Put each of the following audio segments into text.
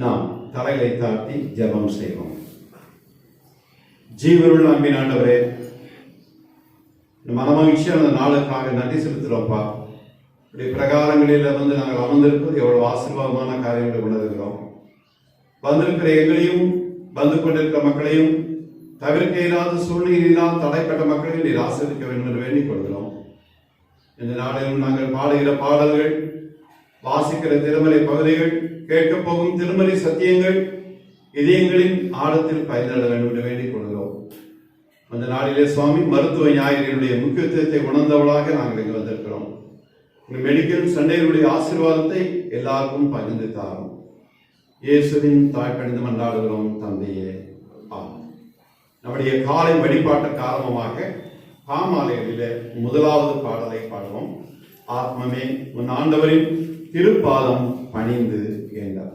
நாம் தலைகளை தாழ்த்தி ஜெபம் செய்வோம். ஜீவனுள்ள அன்பின் ஆண்டவரே, மனமகிழ்ச்சியான நாளுக்காக நன்றி செலுத்துகிறோம்ப்பா. இப்படி பிரகாரங்களில் நாங்கள் அமர்ந்திருப்பது எவ்வளவு ஆசீர்வாதமான காரியங்களை உணர்கிறோம். வந்திருக்கிற எங்களையும் வந்து கொண்டிருக்கிற மக்களையும் தவிர்க்க இல்லாத சூழ்நிலையினால் தடைப்பட்ட மக்களையும் நீர் ஆசீர்வதிக்க வேண்டும் என்று வேண்டிக் கொள்கிறோம். இந்த நாளிலும் நாங்கள் பாடுகிற பாடல்கள், வாசிக்கிற திருமலை பகுதிகள், கேட்கப் போகும் திருமலை சத்தியங்கள் இதயங்களின் ஆழத்தில் பயன்பட வேண்டும் என்று வேண்டிக் கொள்கிறோம். அந்த நாளிலே சுவாமி மருத்துவ ஞாயிறினுடைய முக்கியத்துவத்தை உணர்ந்தவளாக நாங்கள் இங்கு வந்திருக்கிறோம். மெடிக்கல் சண்டைகளுடைய ஆசீர்வாதத்தை எல்லாருக்கும் பகிர்ந்து தாரும். இயேசுவின் தாய்ப்பணிந்து மன்றாடுகிறோம் தந்தையே, ஆமென். நம்முடைய காலை வழிபாட்டு காரணமாக பாமாலைகளிலே முதலாவது பாடலை பாடுவோம். ஆத்மமே உன் ஆண்டவரின் திருப்பாதம் பணிந்து என்றார்.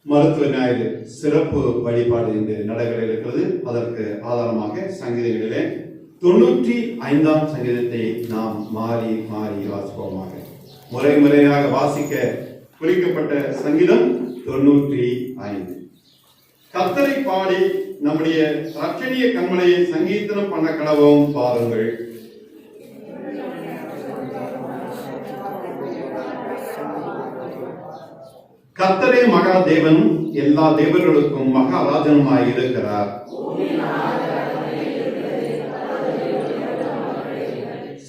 மருத்துவ ஞாயிறு சிறப்பு வழிபாடு இன்று நடைபெற இருக்கிறது. அதற்கு ஆதாரமாக சங்கீதங்களிலே 95ஆம் சங்கீதத்தை நாம் மாறி மாறி வாசிப்போமாக. முறையாக வாசிக்க குறிக்கப்பட்ட சங்கீதம் 95. கர்த்தரை பாடி நம்முடைய ரட்சணிய கண்மலையை சங்கீதனம் பண்ண கடவோம் பாருங்கள். கர்த்தரே மகா தேவனும் எல்லா தேவர்களுக்கும் மகாராஜனுமாய் இருக்கிறார்.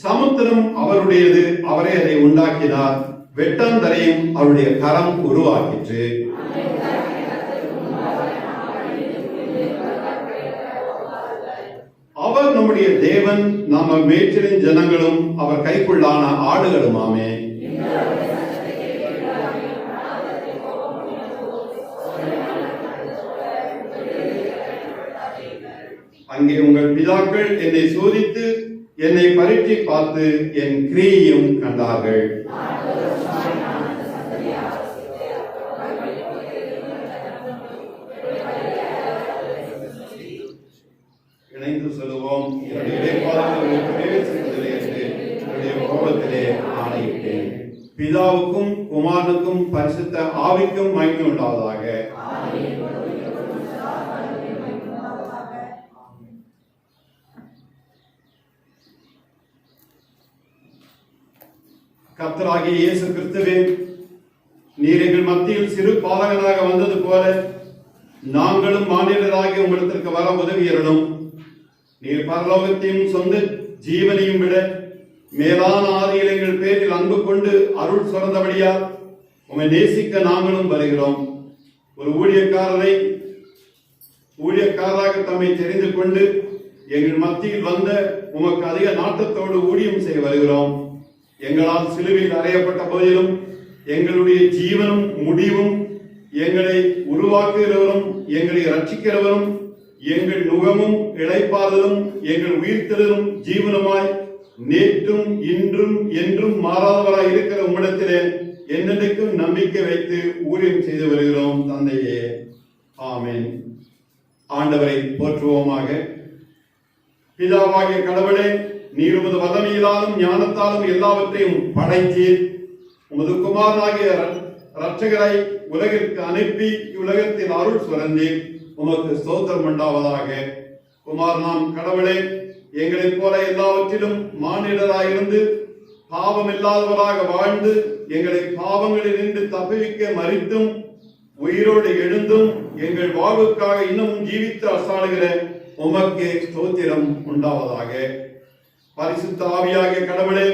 சமுத்திரம் அவருடையது, அவரே அதை உண்டாக்கினார். வெட்டாந்தரையும் அவருடைய கரம் உருவாக்கிற்று. அவர் நம்முடைய நம்முடைய தேவன் நம்ம மேய்ச்சலின் ஜனங்களும் அவர் கைக்குள்ளான ஆடுகளுமாமே. அங்கே உங்கள் பிதாக்கள் என்னை சோதித்து என்னை பரீட்சை பார்த்து என் கிரியையும் கண்டார்கள். இணைந்து சொல்லுவோம். என்னுடைய கோபத்திலே ஆணையிட்டேன். பிதாவுக்கும் குமாரனுக்கும் பரிசுத்த ஆவிக்கும் மகிமை உண்டாவதாக. கர்த்தராகிய இயேசு கிறிஸ்துவே, நீர் எங்கள் மத்தியில் சிறு பாலகனாக வந்தது போல நாங்களும் மாநிலராகி உங்களிடத்திற்கு வர உதவியறணும். நீர் பரலோகத்தையும் சொந்த ஜீவனையும் விட மேலான ஆதியில் எங்கள் பேரில் அன்பு கொண்டு அருள் சுரந்தபடியா உம்மை நேசிக்க நாங்களும் வருகிறோம். ஒரு ஊழியக்காரராக தம்மை தெரிந்து கொண்டு எங்கள் மத்தியில் வந்த உமக்கு அதிக நாட்டத்தோடு ஊழியம் செய்ய வருகிறோம். எங்களால் சிலுவையில் அறையப்பட்ட போதிலும் எங்களுடைய ஜீவனும் முடிவும் எங்களை உருவாக்குகிறவரும் எங்களை ரட்சிக்கிறவரும் எங்கள் நுகமும் இளைப்பாறுதலும் எங்கள் உயிர்த்தெழுதலும் ஜீவனுமாய் நேற்றும் இன்றும் என்றும் மாறாதவராய் இருக்கிற உம்மிடத்திலே என்னென்றைக்கும் நம்பிக்கை வைத்து ஊழியம் செய்து வருகிறோம் தந்தையே. ஆமென். ஆண்டவரை போற்றுவோமாக. பிதாவாகிய கடவுளே, நீர் உமது வல்லமையினாலும் ஞானத்தாலும் எல்லாவற்றையும் படைத்தீர். உமது குமாரனாகிய இரட்சகரை உலகிற்கு அனுப்பி இவ்வுலகத்தில் அருள் சுரந்தீர். உமக்கு ஸ்தோத்திரம் உண்டாவதாக. குமாரனாம் கடவுளே, எங்களைப் போல எல்லாவற்றிலும் மானிடராயிருந்து பாவம் இல்லாதவராக வாழ்ந்து எங்களை பாவங்களில் நின்று தப்புவிக்க மரித்தும் உயிரோடு எழுந்தும் எங்கள் வாழ்வுக்காக இன்னமும் ஜீவித்து அரசாளுகிற உமக்கு ஸ்தோத்திரம் உண்டாவதாக. பரிசுத்த ஆவியாகிய கடவுளே,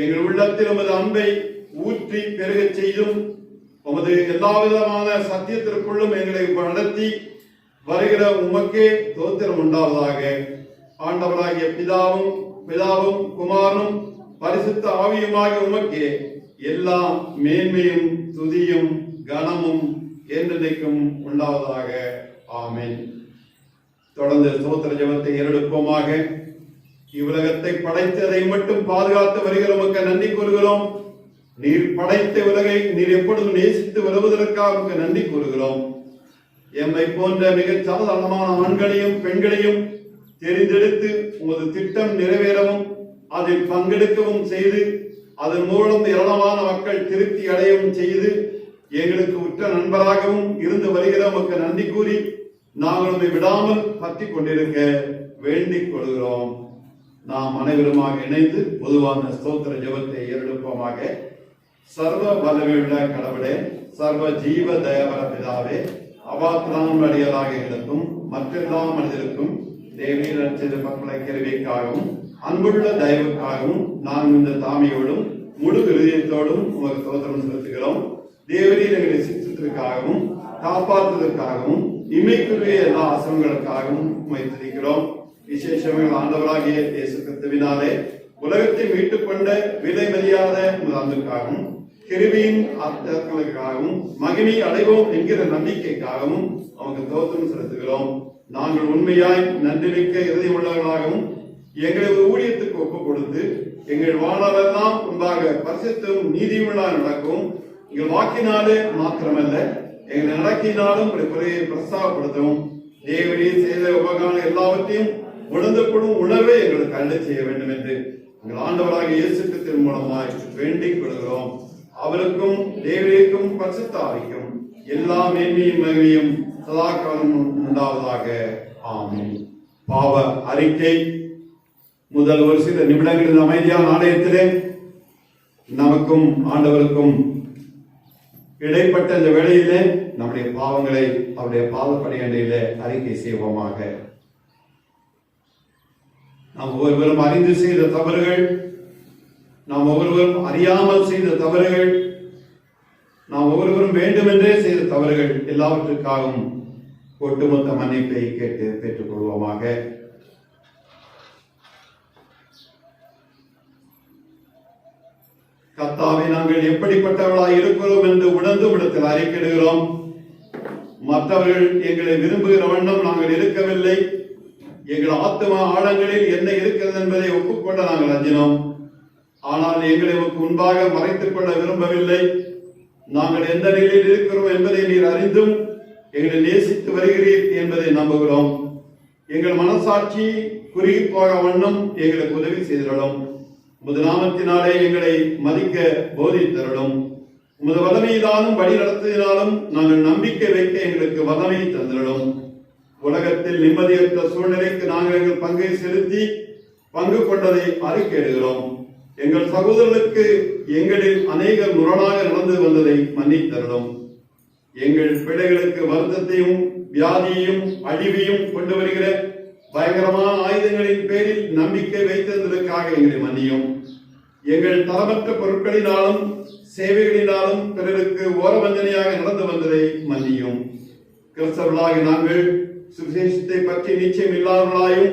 எங்கள் உள்ளத்தில் உமது அன்பை ஊற்றி பெருகச் செய்தும் உமது எல்லா விதமான சத்தியத்திற்குள்ளும் எங்களை நடத்தி வருகிற உமக்கே ஸ்தோத்திரம் உண்டாவதாக. ஆண்டவராகிய பிதாவும் குமாரனும் பரிசுத்த ஆவியுமாகிய உமக்கே எல்லா மேன்மையும் துதியும் கனமும் என்றென்றைக்கும் உண்டாவதாக. ஆமென். தொடர்ந்து ஸ்தோத்திர ஜெபத்தை ஏறெடுப்போமாக. இவ்வுலகத்தை படைத்ததை மட்டும் பாதுகாத்து வருகிற உமக்கு நன்றி கூறுகிறோம். நீர் படைத்த உலகை நீர் எப்பொழுதும் நேசித்து வருவதற்காக உமக்கு நன்றி கூறுகிறோம். எம்மை போன்ற மிகச் சாதாரணமான ஆண்களையும் பெண்களையும் தெரிந்தெடுத்து உமது திட்டம் நிறைவேறவும் அதில் பங்கெடுக்கவும் செய்து அதன் மூலம் ஏராளமான மக்கள் திருப்தி அடையவும் செய்து எங்களுக்கு உற்ற நண்பராகவும் இருந்து வருகிற உமக்கு நன்றி கூறி நாங்கள் உம்மை விடாமல் பற்றி கொண்டிருக்க வேண்டிக் கொள்கிறோம். நாம் அனைவருமாக இணைந்து பொதுவான ஸ்தோத்திர ஜெபத்தை ஏறெடுப்போமாக. சர்வ வல்லமையுள்ள கடவுளே, சர்வ ஜீவ தயவர பிதாவே, அவாத்திராம் அடியலாக எங்களுக்கும் மற்றெல்லா மனிதருக்கும் தேவீர் அச்சது மக்களை கருவிக்காகவும் அன்புள்ள தயவுக்காகவும் நான் இந்த தாமியோடும் முழு இருதயத்தோடும் உமக்கு ஸ்தோத்திரம் செலுத்துகிறோம். தேவரீர் எங்களை சித்தத்திற்காகவும் காப்பாற்றுவதற்காகவும் இமைக்குரிய எல்லா ஆசிரமங்களுக்காகவும் உம்மை துதிக்கிறோம். விசேஷமாக ஆண்டவராகிய இயேசு கிறிஸ்துவினாலே உலகத்தை மீட்டுக் கொண்ட விலை மதியாத அன்புக்காகவும் கிருபையின் அர்த்தங்களுக்காகவும் மகிமை அடைவோம் என்கிற நம்பிக்கைக்காகவும் அவனுக்கு ஸ்தோத்திரம் செலுத்துகிறோம். நாங்கள் உண்மையாய் நன்றிமிக்க இறுதி உள்ளவர்களாகவும் எங்களை ஒரு ஊழியத்துக்கு ஒப்புக் கொடுத்து எங்கள் வாழ்நாளெல்லாம் முன்பாக பரிசுத்தம் நீதியுள்ள நடக்கும் எங்கள் வாக்கினாலே மாத்திரமல்ல எங்கள் நடக்கினாலும் குறையை பிரஸ்தாபப்படுத்தவும் தேவரே செய்த உபகாரம் எல்லாவற்றையும் உணர்ந்தப்படும் உணர்வை எங்களுக்கு அள்ள செய்ய வேண்டும் என்று எங்கள் ஆண்டவராக இயேசு கிறிஸ்துவின் மூலமாய் வேண்டிக் கொள்கிறோம். அவருக்கும் தேவரேக்கும் பரிசுத்த ஆவிக்கும் எல்லா மேன்மையும் மகிமையும் சதா காலமும் உண்டாவதாக. ஆமென். பாவ அறிக்கை. முதல் ஒரு சில நிமிடங்களில் அமைதியான ஆலயத்திலே நமக்கும் ஆண்டவருக்கும் இடைப்பட்ட இந்த வேளையிலே நம்முடைய பாவங்களை அவருடைய பாதப்படியிலே அறிக்கை செய்வோமாக. நாம் ஒவ்வொருவரும் அறிந்து செய்த தவறுகள், நாம் ஒவ்வொருவரும் அறியாமல் செய்த தவறுகள், நாம் ஒவ்வொருவரும் வேண்டுமென்றே செய்த தவறுகள் எல்லாவற்றுக்காகவும் ஒட்டுமொத்த மன்னிப்பை கேட்டு பெற்றுக் கொள்வோமாக. நாங்கள் எப்படிப்பட்டவர்களாய் இருக்கிறோம் என்று உணர்ந்து விடத்தில் அறிக்கையிடுகிறோம். மற்றவர்கள் எங்களை விரும்புகிற வண்ணம் நாங்கள் இருக்கவில்லை. எங்கள் ஆத்மா ஆழங்களில் என்ன இருக்கிறது என்பதை ஒப்புக்கொள்ள நாங்கள் அஞ்சினோம். ஆனால் எங்களை முன்பாக மறைத்துக் கொள்ள விரும்பவில்லை. நாங்கள் எந்த நிலையில் இருக்கிறோம் என்பதை நீர் அறிந்தும் எங்களை நேசித்து வருகிறீர் என்பதை நம்புகிறோம். எங்கள் மனசாட்சி குறுகி போக வண்ணம் எங்களுக்கு உதவி செய்திடலும். உமது நாமத்தினாலே எங்களை மதிக்க போதித்தரலும். உமது வல்லமையினாலும் வழி நடத்தினாலும் நாங்கள் நம்பிக்கை வைக்க எங்களுக்கு வல்லமை தந்திரலும். உலகத்தில் நிம்மதியற்ற சூழ்நிலைக்கு நாங்கள் எங்கள் பங்கை செலுத்தி பங்கு கொண்டதை அறிக்கையிடுகிறோம். எங்கள் சகோதரர்களுக்கு எங்களில் அநேகர் முரணாக நடந்து வந்ததை மன்னித்தரலும். எங்கள் பிள்ளைகளுக்கு வருத்தத்தையும் வியாதியையும் அழிவையும் கொண்டு வருகிற பயங்கரமான ஆயுதங்களின் பேரில் நம்பிக்கை வைத்ததற்காக எங்களை மன்னியும். எங்கள் தரமற்ற பொருட்களினாலும் சேவைகளினாலும் பிறருக்கு ஓரவஞ்சனையாக நடந்து வந்ததை மன்னியும். கிறிஸ்தவர்களாக நாங்கள் சுவிசேஷத்தை பற்றி நிச்சயம் இல்லாதவர்களாயும்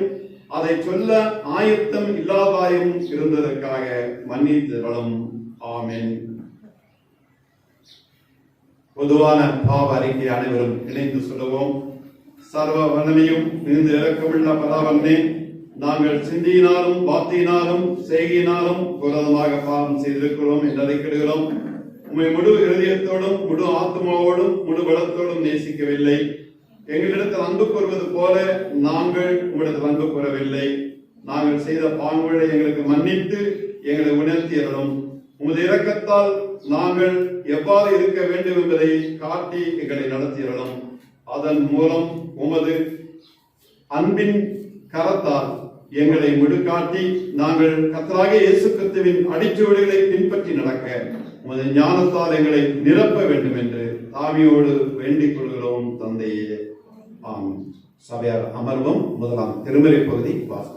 அதை சொல்ல ஆயத்தம் இல்லாதாயும் இருந்ததற்காக மன்னித்தரலும். ஆமென். பொதுவான பாவ அறிக்கை அனைவரும் இணைந்து சொல்லுவோம். சர்வ வல்லமையும் மிகுந்த இரக்கமுள்ள பராவரனே, நாங்கள் சிந்தியினாலும் வார்த்தையினாலும் செய்கையினாலும் விரோதமாக பாவம் செய்திருக்கிறோம் என்று அறிக்கையிடுகிறோம். உம்மை முழு இருதயத்தோடும் முழு ஆத்மாவோடும் முழு பலத்தோடும் நேசிக்கவில்லை. எங்களிடத்தில் அன்பு கூறுவது போல நாங்கள் உங்களிடத்தில் அன்பு கூறவில்லை. நாங்கள் செய்த பாவங்களை எங்களுக்கு மன்னித்து எங்களை உணர்த்தியறலும். உமது இரக்கத்தால் நாங்கள் எவ்வாறு இருக்க வேண்டும் என்பதை காட்டி எங்களை நடத்தியறலும். அதன் மூலம் உமது அன்பின் கரத்தால் எங்களை முடுகாட்டி நாங்கள் கர்த்தராகிய இயேசு கிறிஸ்துவின் அடிச்சுவடுகளை பின்பற்றி நடக்க உமது ஞானத்தால் எங்களை நிரப்ப வேண்டும் என்று தாவியோடு வேண்டிக் கொள்கிறோம் தந்தையே. ஆமென். சபையார் அமர்வும். முதலாம் திருமறை பகுதி வாசிக்க.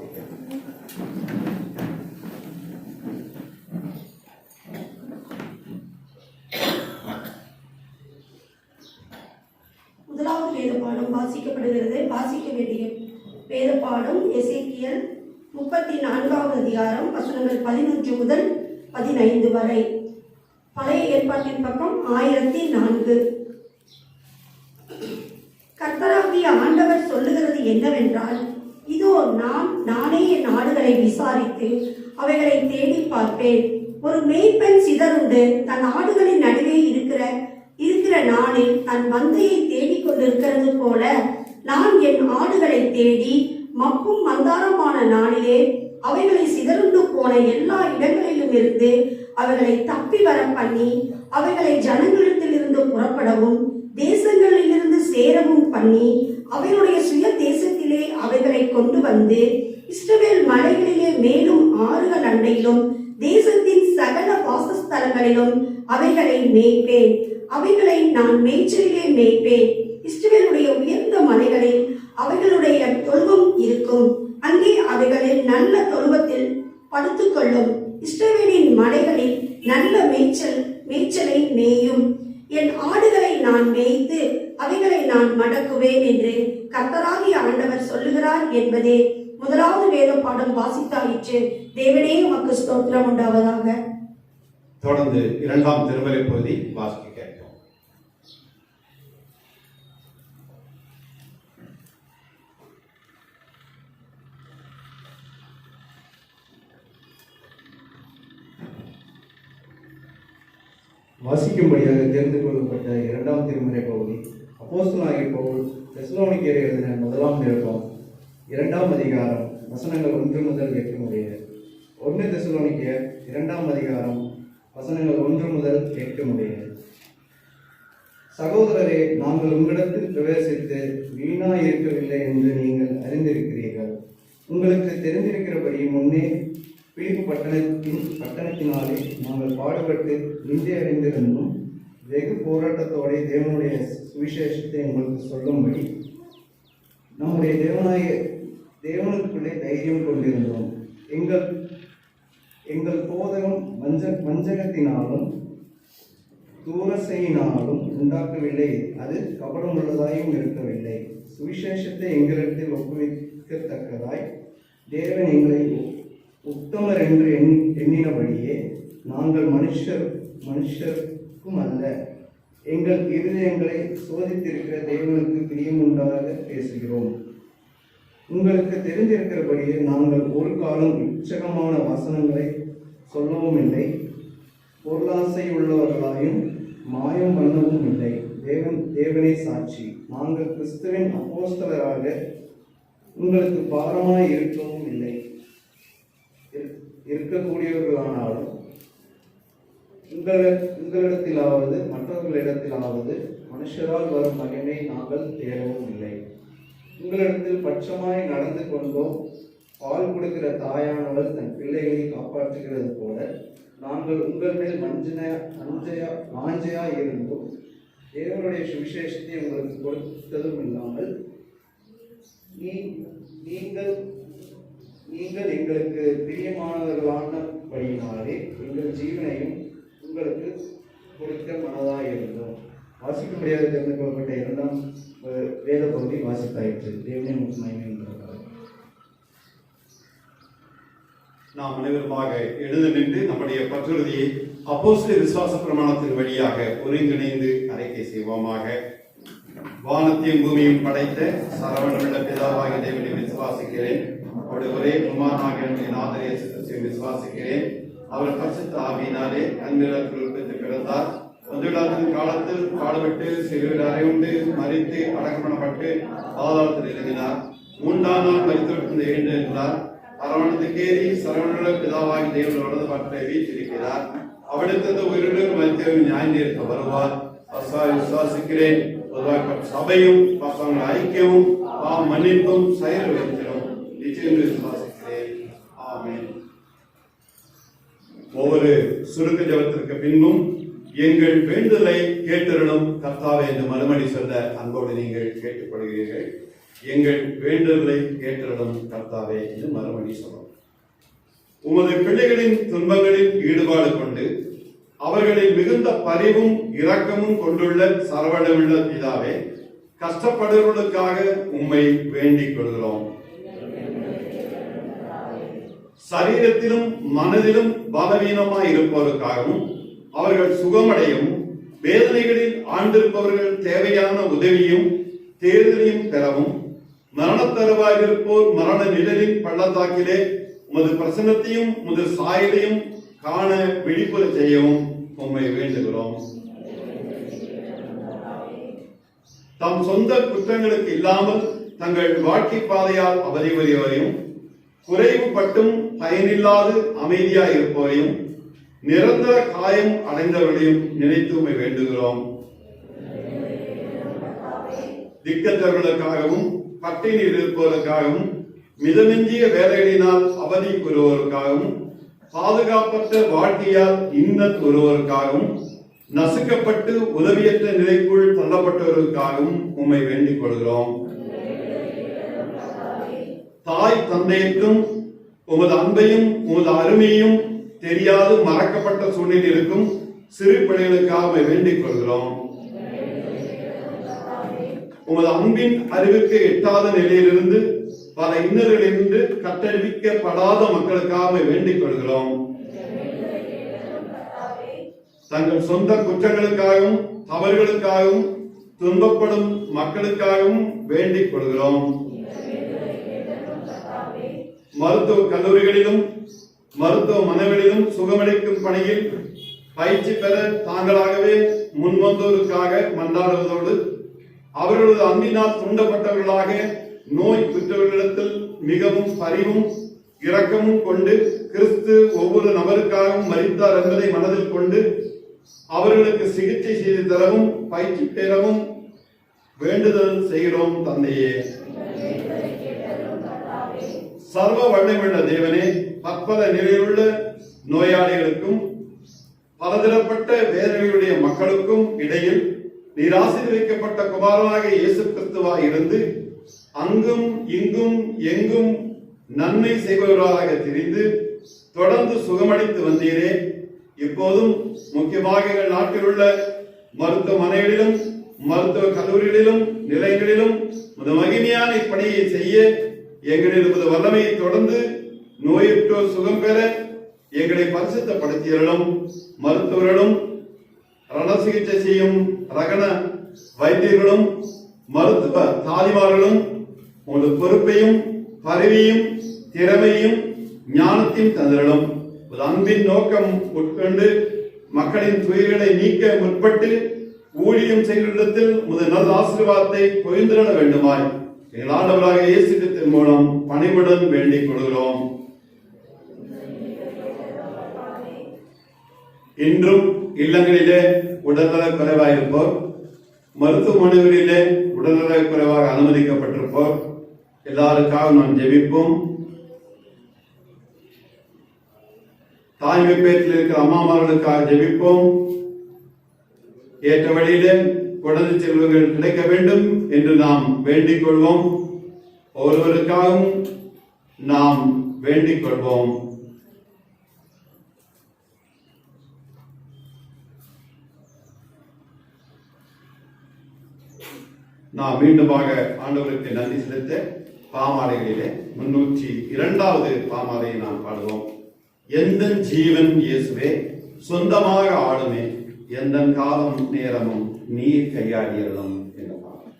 முதலாவது வேத பாடம் வாசிக்கப்படுகிறது. வாசிக்க வேண்டிய வேத பாடம் எசேக்கியேல் 34வது அதிகாரம் வசனங்கள் 11 முதல் 15 வரை. பழைய ஏற்பாட்டின் பக்கம் 1004. கர்த்தராகிய ஆண்டவர் சொல்லுகிறது என்னவென்றால், இதோ நானே என் ஆடுகளை விசாரித்து அவைகளை தேடி பார்ப்பேன். ஒரு மேய்ப்பன் சிதறுண்டு தன் ஆடுகளின் நடுவே இருக்கிற நாளில் தன் மந்தையை தேடிக் கொண்டிருக்கிறது போல நான் என் ஆடுகளை தேடி மப்பும் மந்தாரமான நாளிலே அவைகளை சிதறுண்டு போன எல்லா இடங்களிலும் இருந்து அவைகளை தப்பி வர பண்ணி அவைகளை ஜனங்களிடத்தில் இருந்து புறப்படவும் தேசங்களில் இருந்து சேரவும் பண்ணி அவைகளுடைய சுய தேசத்திலே அவைகளை கொண்டு வந்து இஸ்ரவேல் மலைகளிலே மேலும் ஆறுகள் அண்டையிலும் தேசத்தின் சகல வாசஸ்தலங்களிலும் அவைகளை மேய்ப்பேன். அவைகளை நான் மேய்ச்சலிலே மேய்ப்பேன். இஸ்ரவேலுடைய உயர்ந்த மலைகளில் அவைகளுடைய தொழுவம் இருக்கும். அங்கே அவைகளில் நல்ல தொழுவத்தில் படுத்துக்கொள்ளும். இஸ்ரவேலின் மலைகளில் நல்ல மேய்ச்சலை மேயும். என் ஆடுகளை நான் மேய்த்து அவைகளை நான் மடக்குவேன் என்று கர்த்தராகிய ஆண்டவர் சொல்லுகிறார் என்பதே முதலாவது வேத பாடம் வாசித்தாயிற்று. தேவனே உமக்கு ஸ்தோத்திரம் உண்டாவதாக. தொடர்ந்து இரண்டாம் திருமறை பகுதி வாசிக்க கேட்கிறோம். வாசிக்கும்படியாக தேர்ந்து கொள்ளப்பட்ட இரண்டாம் திருமறை பகுதி அப்போஸ்தலனாகிய பவுல் தெசலோனிக்கேயருக்கு எழுதின முதலாம் நிருபம் 2ஆம் அதிகாரம் வசனங்கள் 1 முதல் 8 முடிய. 1 தெசலோனிக்கேயர் 2ஆம் அதிகாரம் வசனங்கள் 1 முதல் 8 முடிய. சகோதரரே, நாங்கள் உங்களிடத்தில் பிரவேசித்து வீணாய் இருக்கவில்லை என்று நீங்கள் அறிந்திருக்கிறீர்கள். உங்களுக்கு தெரிந்திருக்கிறபடி முன்னே பிலிப்பு பட்டணத்தினாலே நாங்கள் பாடுபட்டு நிந்தை அறிந்திருந்தும் வெகு போராட்டத்தோட தேவனுடைய சுவிசேஷத்தை உங்களுக்கு சொல்லும்படி நம்முடைய தேவனுக்குள்ளே தைரியம் கொண்டிருந்தோம். எங்கள் போதகம் வஞ்சகத்தினாலும் தூரசையினாலும் உண்டாக்கவில்லை. அது கபடமுள்ளதாயும் இருக்கவில்லை. சுவிசேஷத்தை எங்களிடத்தில் ஒப்புவிக்கத்தக்கதாய் தேவன் எங்களை உத்தமர் என்று எண்ணினபடியே நாங்கள் மனுஷருக்கும் அல்ல, எங்கள் இருதயங்களை சோதித்திருக்கிற தேவனுக்கு பிரியமுண்டாக பேசுகிறோம். உங்களுக்கு தெரிந்திருக்கிறபடியே நாங்கள் ஒரு காலம் இச்சகமான வசனங்களை சொல்லவும் இல்லை, பொருளாசை உள்ளவர்களாயும் மாயம் பண்ணவும் இல்லை. தேவனே சாட்சி, நாங்கள் கிறிஸ்துவின் அப்போஸ்தலராக உங்களுக்கு பாரமாய் இருக்கவும் இல்லை. இருக்கக்கூடியவர்களானாலும் உங்களிடத்திலாவது மற்றவர்களிடத்திலாவது மனுஷரால் வரும் மகிமை நாங்கள் தேடவும் இல்லை. உங்களிடத்தில் பட்சமாய் நடந்து கொண்டோம். பால் கொடுக்கிற தாயானவள் தன் பிள்ளைகளை காப்பாற்றுகிறது போல நாங்கள் உங்கள் மேல் வாஞ்சையா இருந்தோம். தேவனுடைய சுவிசேஷத்தை உங்களுக்கு கொடுத்ததும் இல்லாமல் நீங்கள் எங்களுக்கு பிரியமானவர்களானபடியினாலே எங்கள் ஜீவனையும் உங்களுக்கு கொடுக்க மனதாயிருந்தோம். வாசிக்க முடியாது தெரிந்து கொள்ளப்பட்ட இரண்டாம் வேத பகுதி வாசித்தாயிற்று. தேவனே உங்களுக்கு மகிமை உண்டாவதாக. நாம் அனைவருமாக எழுந்து நின்று நம்முடைய பற்றுறுதியை அப்போஸ்தலர் விசுவாச பிரமாணத்தின் வழியாக ஒருங்கிணைந்து அறிக்கை செய்வோமாக. வானத்தையும் பூமியும் படைத்த சரவணமுள்ள பிதாவாகிய தேவனை விசுவாசிக்கிறேன். அவருடைய ஒரே குமாரனாகிய நாதர் இயேசு கிறிஸ்துவை விசுவாசிக்கிறேன். அவர் பரிசுத்த ஆவியினாலே அன்பிற்கு உற்பத்தி பிறந்தார். முதலாவது காலத்தில் பாடுபட்டு சிறுவர் அறையுண்டு மரித்து அடக்கம் பண்ணப்பட்டு பாதாளத்தில் இறங்கினார். 3ஆம் நாள் மரித்து எழுந்திருந்தார். அரவணத்துக்கேறி சரவண பிதாவாகி தேவன் வலது பக்கத்தை வீற்றிருக்கிறார். அவிடத்திலிருந்து உயிரிழந்து மரித்தவர்கள் நியாயந்தீர்க்க வருவார். விசுவாசிக்கிறேன். சபையும் ஐக்கியமும் மன்னிப்பும் செயல் வைக்கிறோம். நிச்சயம் விசுவாசிக்கிறேன். ஆமென். ஒவ்வொரு சுருக்க ஜெபத்திற்கு பின்பும் எங்கள் வேண்டுதலை கேட்டருளும் கர்த்தாவே என்று மறுமொழி சொல்ல அன்போடு நீங்கள் கேட்டுக்கொள்கிறீர்கள். எங்கள் வேண்டுதலை கேட்டருளும் கர்த்தாவே என்று மறுமொழி சொல்லும். உமது பிள்ளைகளின் துன்பங்களில் ஈடுபாடு கொண்டு அவர்களில் மிகுந்த பரிவும் இரக்கமும் கொண்டுள்ள சரவணமுள்ள பிதாவே, கஷ்டப்படுவர்களுக்காக உம்மை வேண்டிக் கொள்கிறோம். சரீரத்திலும் மனதிலும் பலவீனமாய் இருப்பவருக்காகவும் அவர்கள் சுகமடையவும் வேதனைகளில் ஆண்டிருப்பவர்கள் தேவையான உதவியும் தேர்தலையும் பெறவும் மரணத்தருவாய் இருப்போர் மரண நிழலின் பள்ளத்தாக்கிலே உமது பிரசன்னத்தையும் உமது சாயலையும் காண விழிப்புற செய்யவும் உம்மை வேண்டுகிறோம். தம் சொந்த குற்றங்களுக்கு இல்லாமல் தங்கள் வாழ்க்கை பாதையால் அவதிவரையும் குறைவுபட்டும் பயனில்லாது அமைதியாய் இருப்பவரையும் நிரந்தர காயம் அடைந்தவர்களையும் நினைத்து உம்மை வேண்டுகிறோம். திக்கற்றவர்களுக்காகவும் பட்டினியில் இருப்பவர்களுக்காகவும் மிதமிஞ்சிய வேலைகளினால் அவதி கூறுவோருக்காகவும் பாதுகாப்பற்ற வாழ்க்கையால் இன்னத் ஒருவருக்காகவும் நசுக்கப்பட்டு உதவியற்ற நிலைக்குள் தள்ளப்பட்டவர்களுக்காகவும் உம்மை வேண்டிக் கொள்கிறோம். தாய் தந்தைக்கும் உமது அன்பையும் உமது அருமையும் தெரியாது மறக்கப்பட்ட சூழ்நிலையில் இருக்கும் சிறு பிள்ளைகளுக்காக வேண்டிக் கொள்கிறோம். உமது அன்பின் அறிவுக்கு எட்டாத நிலையிலிருந்து பல இன்னல்களிலிருந்து கட்டளிக்கப்படாத மக்களுக்காக வேண்டிக் கொள்கிறோம். தங்கள் சொந்த குற்றங்களுக்காகவும் தவறுகளுக்காகவும் துன்பப்படும் மக்களுக்காகவும் வேண்டிக் கொள்கிறோம். மருத்துவ கல்லூரிகளிலும் மருத்துவமனைகளிலும் சுகமளிக்கும் பணியில் பயிற்சி பெற தாங்களாகவே முன்வந்தோருக்காக மன்றாடுவதோடு அவர்களது அன்பினால் தூண்டப்பட்டவர்களாக நோய் பெற்றவர்களிடத்தில் மிகவும் பரிவும் இரக்கமும் கொண்டு கிறிஸ்து ஒவ்வொரு நபருக்காகவும் மரித்தார் என்பதை மனதில் கொண்டு அவர்களுக்கு சிகிச்சை செய்து தரவும் பயிற்சி பெறவும் வேண்டுதல் செய்கிறோம். தந்தையே, சர்வ வல்லமையுள்ள தேவனே, பற்பல நிலையிலுள்ள நோயாளிகளுக்கும் பலதரப்பட்ட வேதனையுடைய மக்களுக்கும் இடையில் நீர் ஆசீர்வதிக்கப்பட்ட குமாரனாக இயேசு கிறிஸ்துவாய் இருந்து அங்கும் இங்கும் எங்கும் நன்மை செய்பவர்களாக திரிந்து தொடர்ந்து சுகமளித்து வந்தீரே. இப்போதும் முக்கியமாக எங்கள் நாட்டில் உள்ள மருத்துவமனைகளிலும் மருத்துவ கல்லூரிகளிலும் நிலையங்களிலும் மகிமையான இப்பணியை செய்ய எங்களில் வல்லமையை தொடர்ந்து நோயுற்றோர் சுகம் பெற எங்களை பரிசுத்தப்படுத்தியவர்களும் மருத்துவர்களும் ரண சிகிச்சை செய்யும் ரகண வைத்தியர்களும் மருத்துவ தாதிமார்களும் உங்கள் பொறுப்பையும் பதவியும் திறமையும் ஞானத்தையும் தந்திரலும் ஒரு அன்பின் நோக்கம் உட்கொண்டு மக்களின் துயர்களை நீக்க முற்பட்டு ஊழியம் செய்வதிடத்தில் முதல் நல்ல ஆசீர்வாதத்தை பொழிந்திட வேண்டுமாய் எங்கள் ஆண்டவராக இயேசு கிறிஸ்துவின் மூலம் பணிவுடன் வேண்டிக் கொள்கிறோம். இன்றும் இல்லங்களிலே உடல்நலக் குறைவாயிருப்போர், மருத்துவமனைகளிலே உடல்நலக் குறைவாக அனுமதிக்கப்பட்டிருப்போர் எல்லாருக்காக நாம் ஜெபிப்போம். தாய்மை பேட்டில் இருக்கிற அம்மாமார்களுக்காக ஜெபிப்போம். ஏற்ற வழியிலே குழந்தை செல்வங்கள் கிடைக்க வேண்டும் என்று நாம் வேண்டிக் கொள்வோம். ஒருவருக்காகவும் நாம் வேண்டிக் கொள்வோம். நாம் மீண்டுமாக ஆண்டவருக்கு நன்றி செலுத்த பாமாலைகளிலே 302வது பாமாலையை நாம் பாடுவோம். எந்த ஜீவன் இயேசுவே சொந்தமாக ஆளுமே, எந்த காலம் நேரமும் நீர் கையாடியறலும் என்ற பாடல்.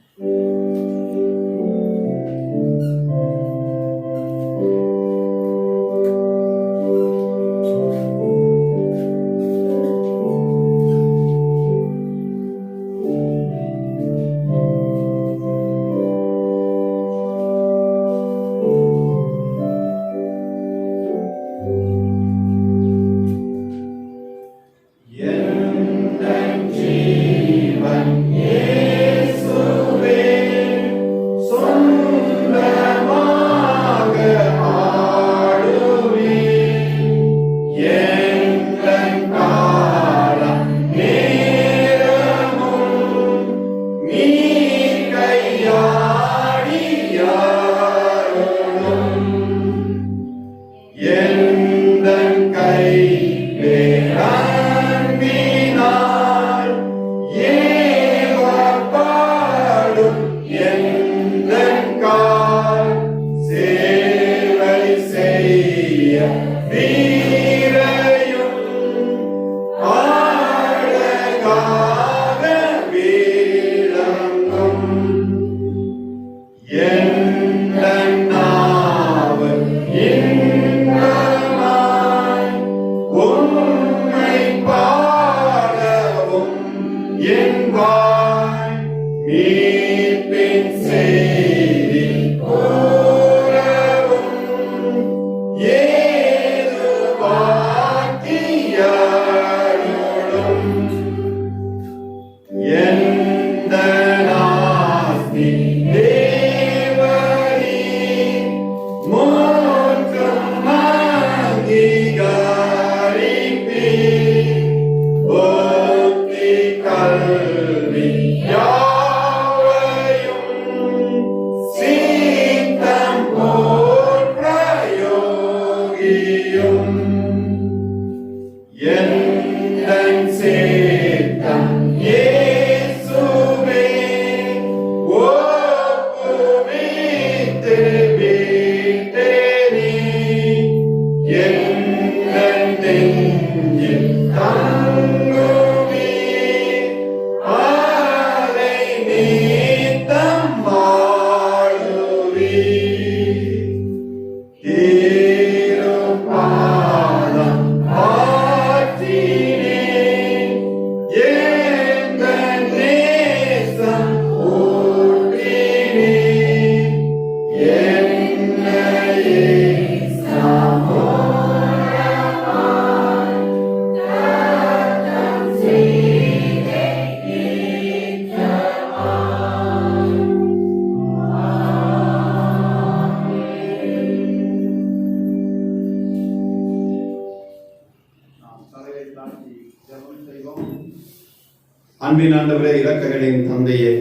அன்பின் ஆண்டவரே, இரக்கங்களின் தந்தையே,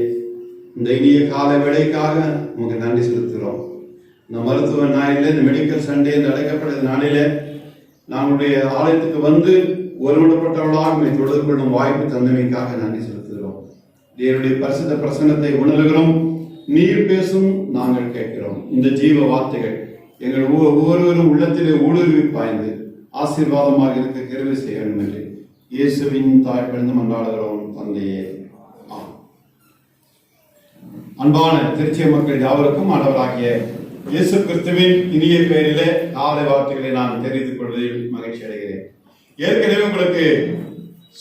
இந்த இனிய கால வேளைக்காக உங்களுக்கு நன்றி செலுத்துகிறோம். இந்த மருத்துவ நாளிலே, இந்த மெடிக்கல் சண்டே என்று அழைக்கப்பட்ட நாளிலே நம்முடைய ஆலயத்துக்கு வந்து ஒருமுகப்பட்டவர்களாக நம்மை தொடர்பு கொள்ளும் வாய்ப்பு தந்தமைக்காக நன்றி செலுத்துகிறோம். தேவனுடைய பரிசுத்த பிரசன்னத்தை உணர்கிறோம். நீர் பேசும், நாங்கள் கேட்கிறோம். இந்த ஜீவ வார்த்தைகள் எங்கள் ஒவ்வொருவரும் உள்ளத்திலே ஊடுருவி பாய்ந்து ஆசீர்வாதமாக இருக்க கிருபை செய்ய வேண்டும் என்று இயேசுவின் தாழ்விழுந்து மன்றாடுகிறோம் தந்தையே. அன்பான திருச்சிய மக்கள் யாவருக்கும் ஆண்டவராகிய இயேசு கிறிஸ்துவின் இனிய பெயரிலே காலை வார்த்தைகளை நான் தெரிவித்துக் கொள்வதில் மகிழ்ச்சி அடைகிறேன். ஏற்கனவே உங்களுக்கு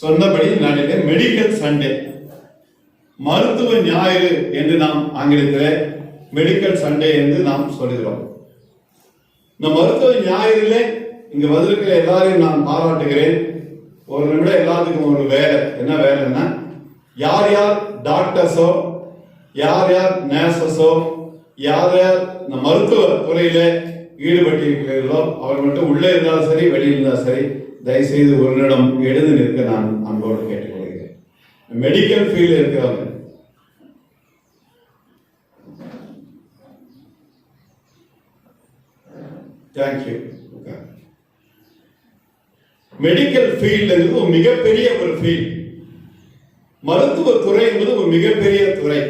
சொன்னபடி நாளிலே மெடிக்கல் சண்டே, மருத்துவ ஞாயிறு என்று நாம் ஆங்கிலத்தில் மெடிக்கல் சண்டே என்று நாம் சொல்லுகிறோம். இந்த மருத்துவ ஞாயிறிலே இங்க வந்திருக்கிற எல்லாரையும் நான் பாராட்டுகிறேன். ஒரு நிமிடம் எல்லாத்துக்கும் ஒரு வேலை. என்ன வேலைன்னா, யார் யார் டாக்டர்ஸோ, யார் யார் நர்சஸோ, யார் யார் இந்த மருத்துவ துறையில ஈடுபட்டிருக்கிறீர்களோ அவர் மட்டும் உள்ளே இருந்தாலும் சரி வெளியில் இருந்தாலும் சரி தயவுசெய்து ஒரு நிமிடம் எழுந்து நிற்க நான் அன்போடு கேட்டுக்கொள்கிறேன். மெடிக்கல் ஃபீல்டு இருக்கிறவங்க தேங்க்யூ. மெடிக்கல் ஃபீல்டு என்பது ஒரு மிகப்பெரிய ஒரு ஃபீல்டு. மருத்துவ துறை என்பது ஒரு மிகப்பெரிய துறை.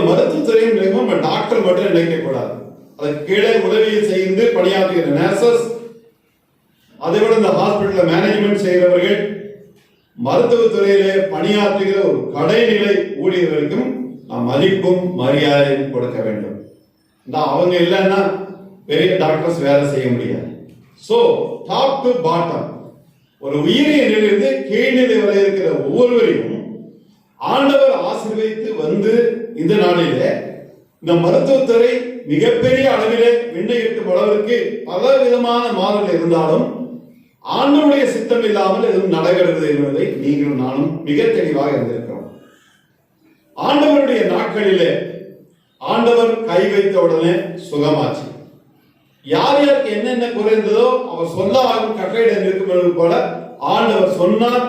மருத்துவத்துறை நம்ம டாக்டர் மட்டும் நினைக்க கூடாது. அதுக்கு கீழே உதவியை செய்து பணியாற்றுகிற நர்சஸ், அதை விட இந்த ஹாஸ்பிட்டல்ல மேனேஜ்மெண்ட் செய்கிறவர்கள், மருத்துவத்துறையிலே பணியாற்றுகிற ஒரு கடைநிலை ஊழியர்களுக்கும் நாம் மதிப்பும் மரியாதையும் கொடுக்க வேண்டும். அவங்க இல்லைன்னா பெரிய டாக்டர்ஸ் வேலை செய்ய முடியாது. சோ டாப் டு பாட்டம், ஒரு உயிரிய நிலையிலிருந்து கீழ்நிலை வரை இருக்கிற ஒவ்வொருவரையும் ஆண்டவர் ஆசீர்வதித்து வந்து இந்த நாளிலே இந்த மருத்துவத்துறை மிகப்பெரிய அளவிலே விண்ணயிட்டும் அளவிற்கு பல விதமான மாறுதல் இருந்தாலும் ஆண்டவருடைய சித்தம் இல்லாமல் எதுவும் நடைபெறுகிறது என்பதை நீங்களும் நானும் மிக தெளிவாக இருந்திருக்கிறோம். ஆண்டவருடைய நாட்களிலே ஆண்டவர் கை வைத்த உடனே சுகமாச்சு. யார் யாருக்கு என்னென்ன குறைந்ததோ அவர் சொல்லாகும் கட்டளையிட நிற்கும் போல ஆண்டவர் சொன்னார்,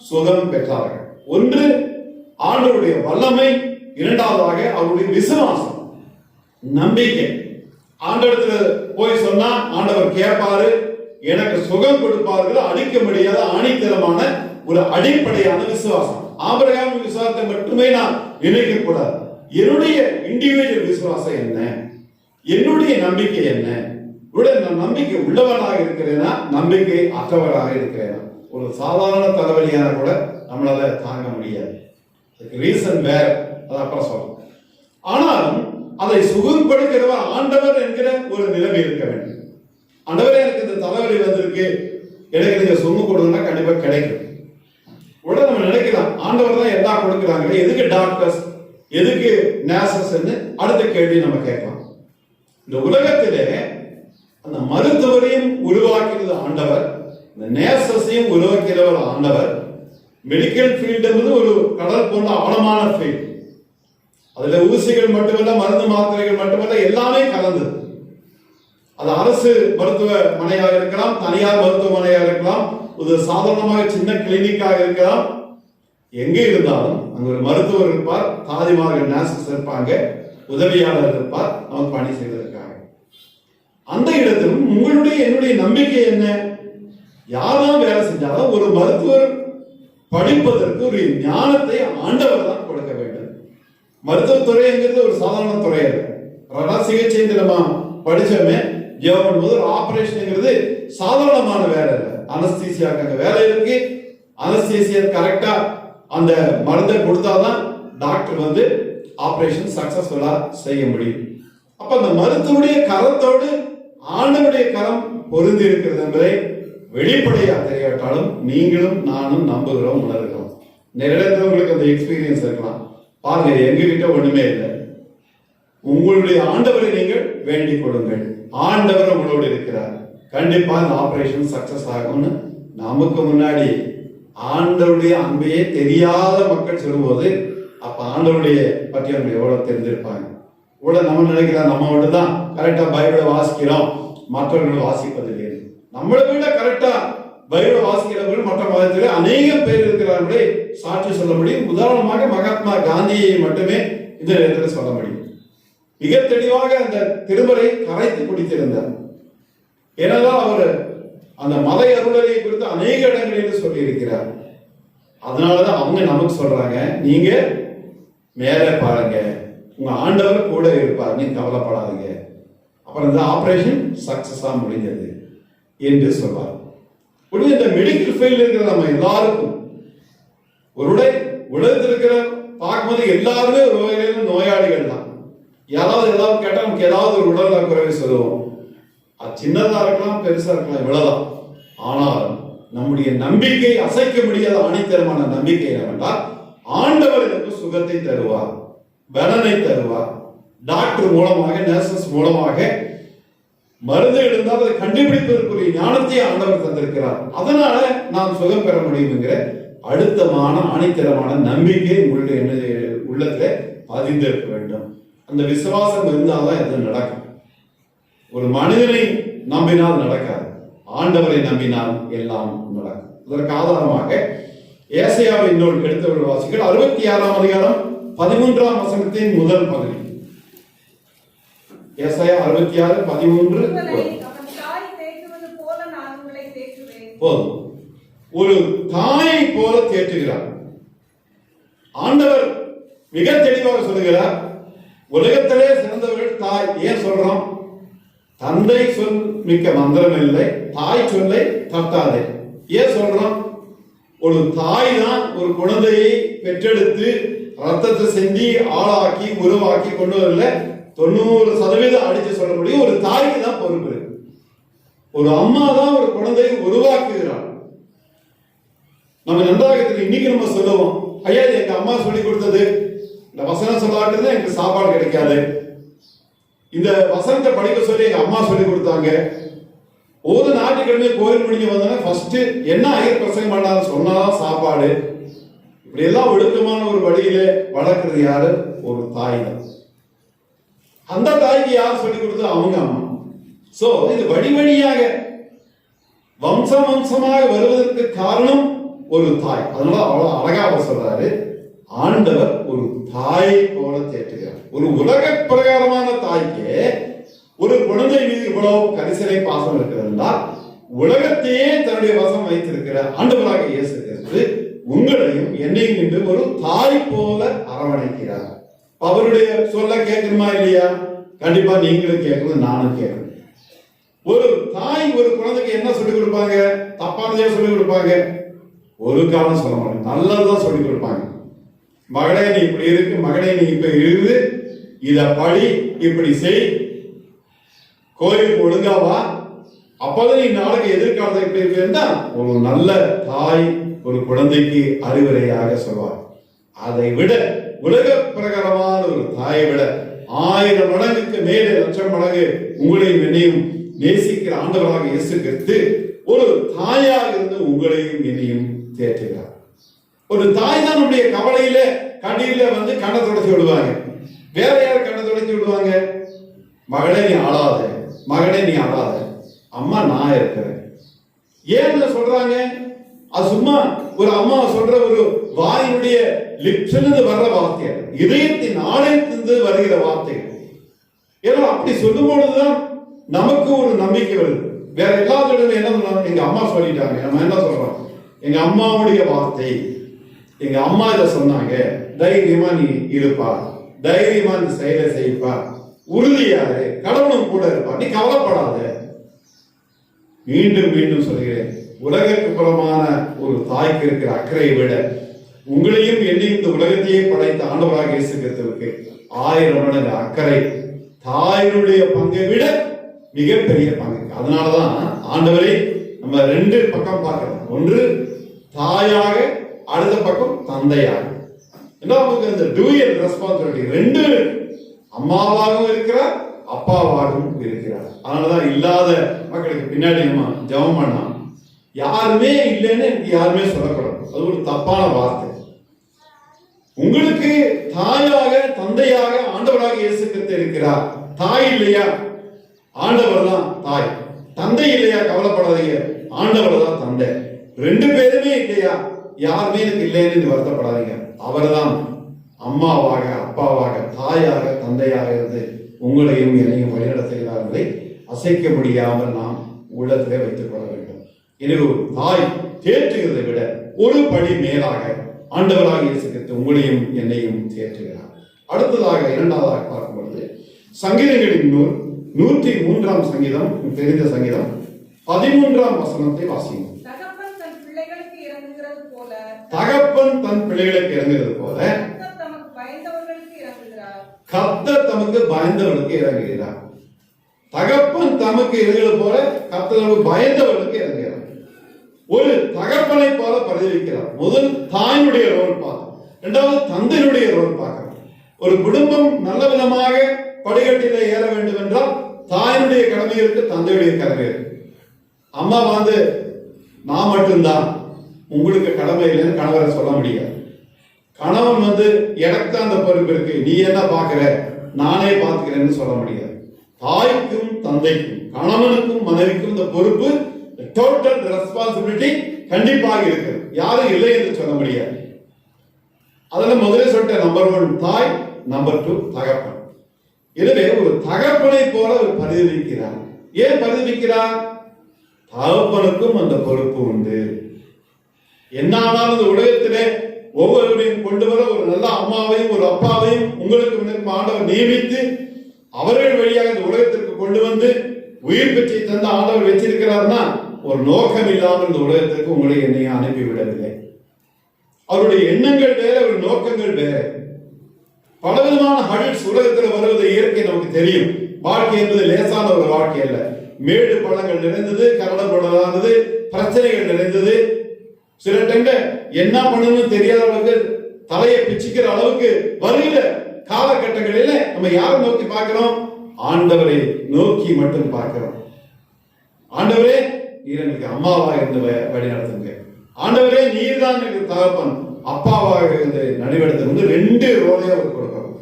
சுகம் பெற்றார்கள். ஒன்று ஆண்டவருடைய வல்லமை, இரண்டாவதாக அவருடைய விசுவாசம், நம்பிக்கை. ஆண்டவரத்துல போய் சொன்னா ஆண்டவர் கேட்பாரு, எனக்கு சுகம் கொடுப்பார்கள். அழிக்க முடியாத ஆணித்தரமான ஒரு அடிப்படையான விசுவாசம். ஆபிரகாம் விசுவாசத்தை மட்டுமே நான் நினைக்க கூடாது. என்னுடைய இண்டிவிஜுவல் விசுவாசம் என்ன, என்னுடைய நம்பிக்கை என்ன, நான் நம்பிக்கை உள்ளவனாக இருக்கிறேனா, நம்பிக்கை அற்றவராக இருக்கிறேனா. ஒரு சாதாரண தலைவலியான கூட நம்மளால தாங்க முடியாது. ரீசன் வேற, அது அப்புறம் சொல்றோம். ஆனாலும் அதை சுகம் கொடுக்கிறவர் ஆண்டவர் என்கிற ஒரு நிலைமை இருக்க வேண்டும். ஆண்டவரே எனக்கு இந்த தலைவலி வந்திருக்கு, எனக்கு நீங்க சுகம் கொடுங்கன்னா கண்டிப்பா கிடைக்கும். உடனே நம்ம நினைக்கலாம் ஆண்டவர் தான் எல்லாம் கொடுக்குறாங்க, எதுக்கு டாக்டர்ஸ், எதுக்கு நர்சஸ், அடுத்த கேள்வி நம்ம கேட்கலாம். இந்த உலகத்திலே அந்த மருத்துவரையும் உருவாக்கிறது ஆண்டவர், இந்த நர்சஸையும் உருவாக்கிறவர் ஆண்டவர். மெடிக்கல் ஃபீல்டு என்பது ஒரு கடல் போன்ற ஆழமான ஃபீல்டு. அதுல ஊசிகள் மட்டுமல்ல, மருந்து மாத்திரைகள் மட்டுமல்ல, எல்லாமே கலந்தது. அது அரசு மருத்துவமனையாக இருக்கலாம், தனியார் மருத்துவமனையாக இருக்கலாம், ஒரு சாதாரணமாக சின்ன கிளினிக்காக இருக்கலாம். எங்கே இருந்தாலும் அங்க ஒரு மருத்துவர் இருப்பார், தாதிமார்கள் நர்சஸ் இருப்பாங்க, உதவியாளர் இருப்பார், நமக்கு பணி செய்வதற்காக. அந்த இடத்திலும் உங்களுடைய என்னுடைய நம்பிக்கை என்ன? யாரெல்லாம் வேலை செஞ்சாலும் ஒரு மருத்துவர் படிப்பதற்கு ஒரு ஞானத்தை ஆண்டவர் தான் கொடுக்க வேண்டும். மருத்துவத்துறை என்கிறது ஒரு சாதாரண துறை அல்ல. சிகிச்சை நம்ம படிச்சோமே, ஜெபம் பண்ணும்போது ஒரு ஆபரேஷன்ங்கிறது சாதாரணமான வேலை இல்லை. அனஸ்தீசியாக்கு அங்க வேலை இருக்கு. அனஸ்தீசியர் கரெக்டா அந்த மருந்தை கொடுத்தாதான் டாக்டர் வந்து ஆபரேஷன் சக்சஸ்ஃபுல்லா செய்ய முடியும். அப்ப அந்த மருத்துவருடைய கரத்தோடு ஆண்டவருடைய கரம் பொருந்தி இருக்கிறது என்பதை வெளிப்படையா தெரியாட்டாலும் நீங்களும் நானும் நம்புகிறோம், உணர்கிறோம். நிறைய உங்களுக்கு அந்த எக்ஸ்பீரியன்ஸ் இருக்கலாம். பாருங்க, எங்ககிட்ட ஒண்ணுமே இல்லை. உங்களுடைய ஆண்டவரை நீங்கள் வேண்டிக் கொள்ளுங்கள். ஆண்டவர் உங்களோடு இருக்கிறார். கண்டிப்பா இந்த ஆபரேஷன் சக்சஸ் ஆகும்னு நமக்கு முன்னாடி ஆண்டவருடைய அன்பையே தெரியாத மக்கள் சொல்லும்போது அப்ப ஆண்டவருடைய பற்றி அவங்க எவ்வளவு தெரிஞ்சிருப்பாங்க. கூட நம்ம நினைக்கிறோம் நம்ம மட்டும் தான் கரெக்டா பைபிளை வாசிக்கிறோம், மற்றவர்கள் வாசிப்பதில்லை. நம்மளை விட கரெக்டா பைபிளை வாசிக்கிறவர்கள் மற்ற மதத்தில் அநேக பேர் இருக்கிறார்களே சாட்சி சொல்ல முடியும். உதாரணமாக மகாத்மா காந்தியை மட்டுமே இந்த நேரத்தில் சொல்ல முடியும். மிக தெளிவாக அந்த திருமறை கரைத்து குடித்திருந்தார். ஏனென்றால் அவர் அந்த மத அருளரை குறித்து அநேக இடங்களில் சொல்லி இருக்கிறார். அதனாலதான் அவங்க நமக்கு சொல்றாங்க, நீங்க மேலே பாருங்க, உங்க ஆண்டவர் கூட இருப்பார், நீ கவலைப்படாதீங்க. அப்புறம் இந்த ஆபரேஷன் சக்சஸா முடிஞ்சது என்று சொல்வார். இப்படி இந்த மெடிக்கல் ஃபீல்ட் இருக்கிற நம்ம எல்லாருக்கும் ஒரு உலகத்தில் இருக்கிற பார்க்கும்போது எல்லாருமே ஒரு வகையில நோயாளிகள் தான். ஏதாவது கேட்டா நமக்கு ஏதாவது ஒரு உடல்நல குறைவை சொல்லுவோம். அது சின்னதா இருக்கலாம், பெருசா இருக்கலாம், இவ்வளவுதான். ஆனால் நம்முடைய நம்பிக்கை அசைக்க முடியாத அனைத்தரமான நம்பிக்கை என்னவென்றால் ஆண்டவர் எனக்கு சுகத்தை தருவார், பலனை தருவார். டாக்டர் மூலமாக, நர்சஸ் மூலமாக மருந்து இருந்தால் அதை கண்டுபிடிப்பதற்குரிய ஞானத்தை ஆண்டவர் தந்திருக்கிறார். அதனால நாம் சுகம் பெற முடியுங்கிற அழுத்தமான அனைத்தரமான நம்பிக்கை உங்களுடைய உள்ளத்துல பதிந்திருக்க வேண்டும். அந்த விசுவாசம் இருந்தால்தான் இது நடக்கும். ஒரு மனிதனை நம்பினால் நடக்காது, ஆண்டவரை நம்பினால் எல்லாம் நடக்கும். இதற்கு ஆதாரமாக ஏசாயாவின் நூல் எடுத்தவர்கள் வாசிகள் 66ஆம் அதிகாரம் 13ஆம் வசனத்தின் முதல் பகுதி. ஏசாயா 66:13 போதும். ஒரு தாயை போல தேற்றுகிறார். ஆண்டவர் மிக தெளிவாக சொல்லுகிறார், உலகத்திலே சிறந்தவர்கள் தாய். ஏன் சொல்றோம்? தந்தை சொல் மிக்க மந்திரம் இல்லை, தாய் சொல்லை தட்டாதே. ஏன் சொல்றோம்? ஒரு தாய் தான் ஒரு குழந்தையை பெற்றெடுத்து ரத்தத்தை செஞ்சு ஆளாக்கி உருவாக்கி கொண்டு வரல 90% அடிச்சு சொல்ல முடியும். ஒரு தாய்க்கு தான் பொறுப்பு. ஒரு அம்மா தான் ஒரு குழந்தையை உருவாக்குகிறார். நம்ம நன்றாக இன்னைக்கு நம்ம சொல்லுவோம், ஐயா எங்க அம்மா சொல்லி கொடுத்தது, இந்த வசனம் சொல்லாட்டுதான் எனக்கு சாப்பாடு கிடைக்காது, இந்த வசனத்தை படிக்க சொல்லி எங்க அம்மா சொல்லி கொடுத்தாங்க, ஒரு ஞாயிற்றுக்கிழமை கோயில் முடிஞ்சு வந்தோன்னா ஃபர்ஸ்ட் என்ன ஐயர் பிரசங்கம் பண்ணாலும் சொன்னாதான் சாப்பாடு. இப்படி எல்லாம் ஒழுக்கமான ஒரு வழியில வளர்க்கிறது யாரு? ஒரு தாய் தான். அந்த தாய்க்கு யார் சொல்லி கொடுத்தது? அவங்க அம்மா. சோ இது வழி வழியாக வம்சம் வம்சமாக வருவதற்கு காரணம் ஒரு தாய். அதனால அவ்வளவு அழகாக சொல்றாரு, ஆண்டவர் ஒரு தாயை போல தேற்றுகிறார். ஒரு உலக பிரகாரமான தாய்க்கு ஒரு குழந்தை மீது இவ்வளவு கரிசனை பாசம் இருக்கிறதா? உலகத்தையே தன்னுடைய வசம் வைத்திருக்கிற ஆண்டவராக இயேசு கிறிஸ்து உங்களையும் என்னையும் என்று ஒரு தாய் போல அரவணைக்கிறார். அவருடைய சொல்ல கேட்கணுமா இல்லையா? கண்டிப்பா நீங்களும் கேட்கணும், நானும் கேட்கணும். ஒரு தாய் ஒரு குழந்தைக்கு என்ன சொல்லிக் கொடுப்பாங்க? தப்பானதே சொல்லிக் கொடுப்பாங்க? ஒரு காலம் சொல்ல மாட்டாங்க, நல்லதுதான் சொல்லிக் கொடுப்பாங்க. மகளே நீ இப்படி இருக்கு, மகனே நீ இப்ப இருந்து இத படி, இப்படி செய், கோயிலுக்கு ஒழுங்கா வா, அப்பதான் நீ நாளைக்கு எதிர்காலத்தை இப்படி இருந்தா ஒரு நல்ல தாய் ஒரு குழந்தைக்கு அறிவுரையாக சொல்வார். அதை விட உலக பிரகாரமான ஒரு தாயை விட 1000 மடங்குக்கு மேலே, லட்சம் மடங்கு உங்களையும் என்னையும் நேசிக்கிற ஆண்டவராக இயேசு கிறிஸ்து ஒரு தாயாக இருந்து உங்களையும் என்னையும் தேற்றுகிறார். ஒரு தாய் தான் நம்முடைய கவலையில கண்ணீர்ல வந்து கண்ணை தொடச்சி விடுவாங்க. வேற யார் கண்ணை தொடச்சி விடுவாங்க? மகளே நீ ஆளாத, மகனே நீ ஆளாத, அம்மா நான் இருக்கிறேன். ஏன் சொல்றாங்க? அது சும்மா ஒரு அம்மா சொல்ற ஒரு வாயினுடைய லிப்ஸிலிருந்து வர்ற வார்த்தை, இதயத்தின் ஆலயத்திலிருந்து வருகிற வார்த்தைகள். ஏன்னா அப்படி சொல்லும் பொழுதுதான் நமக்கு ஒரு நம்பிக்கை வருது. வேற எல்லாத்துடையுமே என்ன சொன்னாங்க? எங்க அம்மா சொல்லிட்டாங்க. நம்ம என்ன சொல்றோம்? எங்க அம்மாவுடைய வார்த்தை, எங்க அம்மா இதை சொன்னாங்க, தைரியமா நீ இருப்பா, தைரியமா இந்த செயலை செய்ப்பா, உறுதியாரு, கடவுளும் கூட இருப்பா, நீ கவலைப்படாத. மீண்டும் மீண்டும் சொல்கிறேன், உலகக்கு புறமான ஒரு தாய்க்கு இருக்கிற அக்கறையை விட உங்களையும் என்னையும் இந்த உலகத்தையே படைத்த ஆண்டவராக இயேசு கிறிஸ்துவுக்கு 1000 மடங்கு அக்கறை, தாயினுடைய பங்கை விட மிகப்பெரிய பங்கு. அதனாலதான் ஆண்டவரை நம்ம 2 பக்கம் பார்க்கிறோம். ஒன்று தாயாக, அடுத்த பக்கம் தந்தையாக. நமக்கு இந்த டூயல் ரெஸ்பான்சிபிலிட்டி 2 அம்மாவாகவும் இருக்கிறார், அப்பாவாகவும் இருக்கிறார். அதனாலதான் இல்லாத மக்களுக்கு பின்னாடி நம்ம ஜெபம் பண்ணோம், யாருமே இல்லைன்னு யாருமே சொல்லக்கூடாது. அது ஒரு தப்பான வார்த்தை. உங்களுக்கு தாயாக தந்தையாக ஆண்டவராக இயேசு கிறிஸ்து இருக்கிறார். தாய் இல்லையா? ஆண்டவர் தான் தாய். தந்தை இல்லையா? கவலைப்படாதீங்க, ஆண்டவர் தான் தந்தை. 2 பேருமே இல்லையா? யாருமே எனக்கு இல்லைன்னு வருத்தப்படாதீங்க. அவர் தான் அம்மாவாக, அப்பாவாக, தாயாக, தந்தையாக இருந்து உங்களையும் என்னையும் வழிநடத்துகிறார் என்பதை அசைக்க முடியாமல் நாம் உள்ளத்திலே வைத்துக் கொள்ள வேண்டும். எனவே ஒரு தாய் தேற்றுகிறதை விட ஒரு படி மேலாக ஆண்டவராக இயேசு கிறிஸ்து உங்களையும் என்னையும் தேற்றுகிறார். அடுத்ததாக 2வதாக பார்க்கும் பொழுது சங்கீதங்களின் நூல் 103ஆம் சங்கீதம், தெரிந்த சங்கீதம் 13ஆம் வசனத்தை வாசிக்கும். தகப்பன் தன் பிள்ளைகளுக்கு இறங்குறது போல கர்த்தர் தமக்கு பயந்தவர்களுக்கு இறங்குகிறார். தகப்பன் தமக்கு இறங்குவது போல கர்த்தர் தமக்கு பயந்தவர்களுக்கு இறங்குகிறார். ஒரு தகப்பனை போல பரிதவிக்கிறார். முதல் தாயினுடைய ரோல் பார்க்கிறோம், இரண்டாவது தந்தையினுடைய ரோல் பார்க்கிறோம். ஒரு குடும்பம் நல்ல விதமாக படிக்கட்டில ஏற வேண்டும் என்றால் தாயினுடைய கடமை இருக்கு, தந்தையுடைய கடமை இருக்கு. அம்மா நான் மட்டும்தான் உங்களுக்கு கடமை இல்லைன்னு கணவரை சொல்ல முடியாது. கணவன் எனக்கு தான் அந்த பொறுப்பு இருக்கு, நீ என்ன பாக்குற, நானே பாத்துக்கிறேன்னு சொல்ல முடியாது. தாய்க்கும் தந்தைக்கும் கணவனுக்கும் மனைவிக்கும் இந்த பொறுப்பு டோட்டல் ரெஸ்பான்சிபிலிட்டி கண்டிப்பாக இருக்கு, யாரும் இல்லை என்று சொல்ல முடியாது. அதுல முதலே சொல்லிட்ட, நம்பர் 1 தாய், நம்பர் 2 தகப்பன். எனவே ஒரு தகப்பனை போல அவர் பரிதவிக்கிறார். ஏன் பரிதவிக்கிறார்? தகப்பனுக்கும் அந்த பொறுப்பு உண்டு. என்ன ஆனாலும் இந்த உலகத்திலே ஒவ்வொருவரையும் கொண்டு வர ஒரு நல்ல அம்மாவையும் ஒரு அப்பாவையும் உங்களுக்கு ஆண்டவர் நியமித்து அவர்கள் வழியாக இந்த உலகத்திற்கு கொண்டு வந்து உயிர் பெற்றை தந்த ஆண்டவர் வச்சிருக்கிறார்னா ஒரு நோக்கம் இல்லாமல் இந்த உலகத்திற்கு உங்களை என்னையும் அனுப்பிவிடவில்லை. அவருடைய எண்ணங்கள் வேற, ஒரு நோக்கங்கள் வேற. பலவிதமான ஹடில்ஸ் உலகத்தில் வருவது இயற்கை நமக்கு தெரியும். வாழ்க்கை என்பது லேசான ஒரு வாழ்க்கை அல்ல. மேடு பள்ளங்கள் நிறைந்தது, கரடப்படாதது, பிரச்சனைகள் நிறைந்தது. சில டைம்ல என்ன பண்ணணும்னு தெரியாத அளவுக்கு தலையை பிச்சுக்கிற அளவுக்கு வருகிற காலகட்டங்களில நம்ம யாரை நோக்கி பார்க்கிறோம்? ஆண்டவரை நோக்கி மட்டும் பார்க்கிறோம். ஆண்டவரே நீர் எனக்கு அம்மாவா இருந்து வழி நடத்துங்க, ஆண்டவரே நீர் தான் எனக்கு தகப்பன் அப்பாவாக இருந்து நடிவெடுத்து 2 ரோலையும் அவர் கொடுக்கணும்.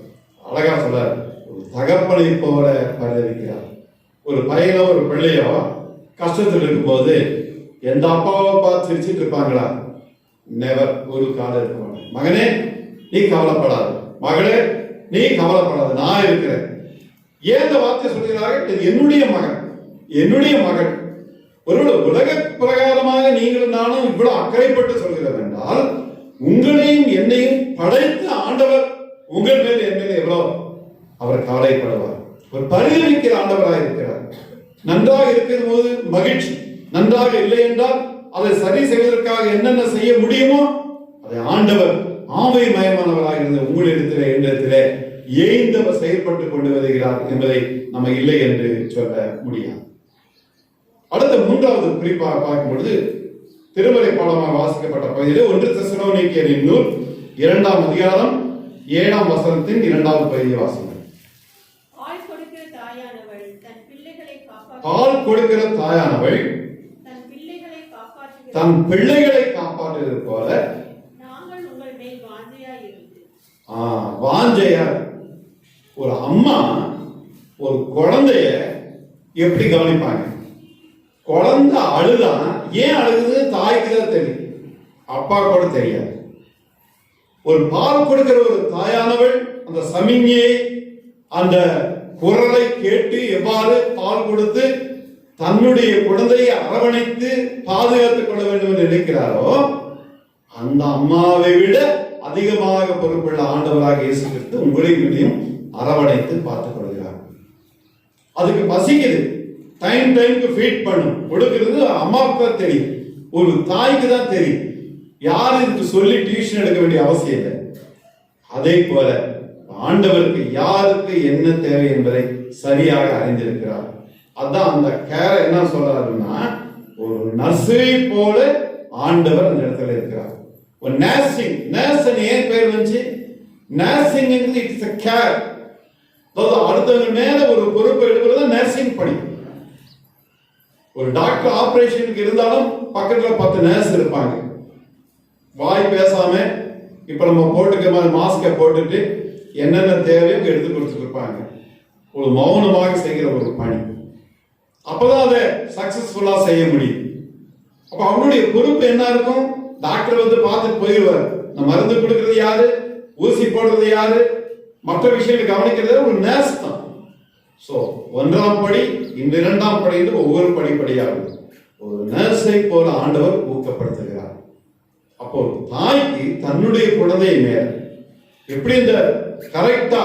அழகா சொல்றார், ஒரு தகப்பனை போல பரிதவிக்கிறார். ஒரு பையனோ ஒரு பிள்ளையோ கஷ்டத்தில் இருக்கும் போது எந்த அப்பாவை பார்த்து சிரிச்சிட்டு இருப்பாங்களா? நெவர், ஒரு காலம் இருக்க மாட்டேன். மகனே நீ கவலைப்படாது, மகளே நீ கவலைப்படாது, நான் இருக்கிறேன். ஏன் இந்த வார்த்தை சொல்கிறார்கள்? இது என்னுடைய மகன், என்னுடைய மகள். ஒருவேளை உலக பிரகாரமாக நீங்களும் நானும் இவ்வளவு அக்கறைப்பட்டு சொல்கிறோம் என்றால், உங்களையும் என்னையும் படைத்த ஆண்டவர் உங்கள் மேல் என் மேல் எவ்வளவு அவர் கவலைப்படுவார். ஒரு பரிதவிக்கிற ஆண்டவராக இருக்கிறார். நன்றாக இருக்கிற போது மகிழ்ச்சி, நன்றாக இல்லை என்றால் அதை சரி செய்வதற்காக என்னென்ன செய்ய முடியுமோ அதை ஆண்டவர் ஆமை மயமானவராக இருந்த உங்களிடத்திலே என்னிடத்திலே ஏய்ந்தவர் செயல்பட்டுக் கொண்டு வருகிறார் என்பதை நம்ம இல்லை என்று சொல்ல முடியாது. அடுத்த 3வது குறிப்பாக பார்க்கும் பொழுது திருமறை பாடமாக வாசிக்கப்பட்ட பகுதியில் 1 தெசலோனிக்கேயரின் நூல் 2ஆம் அதிகாரம் 7ஆம் வசனத்தின் 2வது பகுதியை வாசிக்கிறோம். பால் கொடுக்கிற தாயானவள் தன் பிள்ளைகளை காப்பாற்றுவது போல வாஞ்சையா. ஒரு அம்மா ஒரு குழந்தைய எப்படி கவனிப்பாங்க? குழந்தை அழுதா ஏன் அழுகுது தாய்க்கு தான் தெரியும், அப்பா கூட தெரியாது. ஒரு பால் கொடுக்கிற ஒரு தாயானவள் அந்த சமிஞ்ஞையை, அந்த குரலை கேட்டு எவ்வாறு பால் கொடுத்து தன்னுடைய குழந்தையை அரவணைத்து பாதுகாத்துக் கொள்ள வேண்டும் என்று நினைக்கிறாரோ, அந்த அம்மாவை விட அதிகமாக பொறுப்புள்ள ஆண்டவராக இயேசு கிறிஸ்து உங்களையும் அரவணைத்து பார்த்துக் கொள்கிறார். அதுக்கு பசிக்குது, டைமுக்கு ஃபீட் பண்ணும், கொடுக்கிறது அம்மாவுக்கு தான் தெரியும், ஒரு தாய்க்கு தான் தெரியும். யாரும் இதுக்கு சொல்லி டியூஷன் எடுக்க வேண்டிய அவசியம் இல்லை. அதே போல ஆண்டவருக்கு யாருக்கு என்ன தேவை என்பதை சரியாக அறிந்திருக்கிறார். அதான் அந்த கேர் என்ன சொல்றாருன்னா, ஒரு நர்சரி போல ஆண்டவர் அந்த இடத்துல இருக்கிறார். ஒரு நர்சிங், நர்ஸ் ஏன் பேர் வந்துச்சு? Nursing it's a care. அடுத்தவங்க மேல ஒரு பொறுப்பு எடுக்கிறது நர்சிங் பணி. ஒரு டாக்டர் ஆபரேஷனுக்கு இருந்தாலும் பக்கத்துல 10 நர்ஸ் இருப்பாங்க. வாய் பேசாம இப்ப நம்ம போட்டுக்க மாதிரி மாஸ்கை போட்டுட்டு என்னென்ன தேவையோ எடுத்து கொடுத்துட்டு இருப்பாங்க. ஒரு மௌனமாக செய்கிற ஒரு பணி. அப்பதான் அதை சக்சஸ்ஃபுல்லா செய்ய முடியும். அப்ப அவனுடைய பொறுப்பு என்ன இருக்கும்? டாக்டர் பார்த்துட்டு போயிடுவார். மருந்து கொடுக்கறது யாரு, ஊசி போடுறது யாரு, மற்ற விஷயங்களை கவனிக்கிறது ஒரு நர்ஸ் தான். சோ 1ஆம் படி, இந்த 2ஆம் படி என்று ஒவ்வொரு படிப்படியாகும். ஒரு நர்ஸை போல ஆண்டவர் ஊக்கப்படுத்துகிறார். அப்போ தாய்க்கு தன்னுடைய குழந்தையை மேல எப்படி இந்த கரெக்டா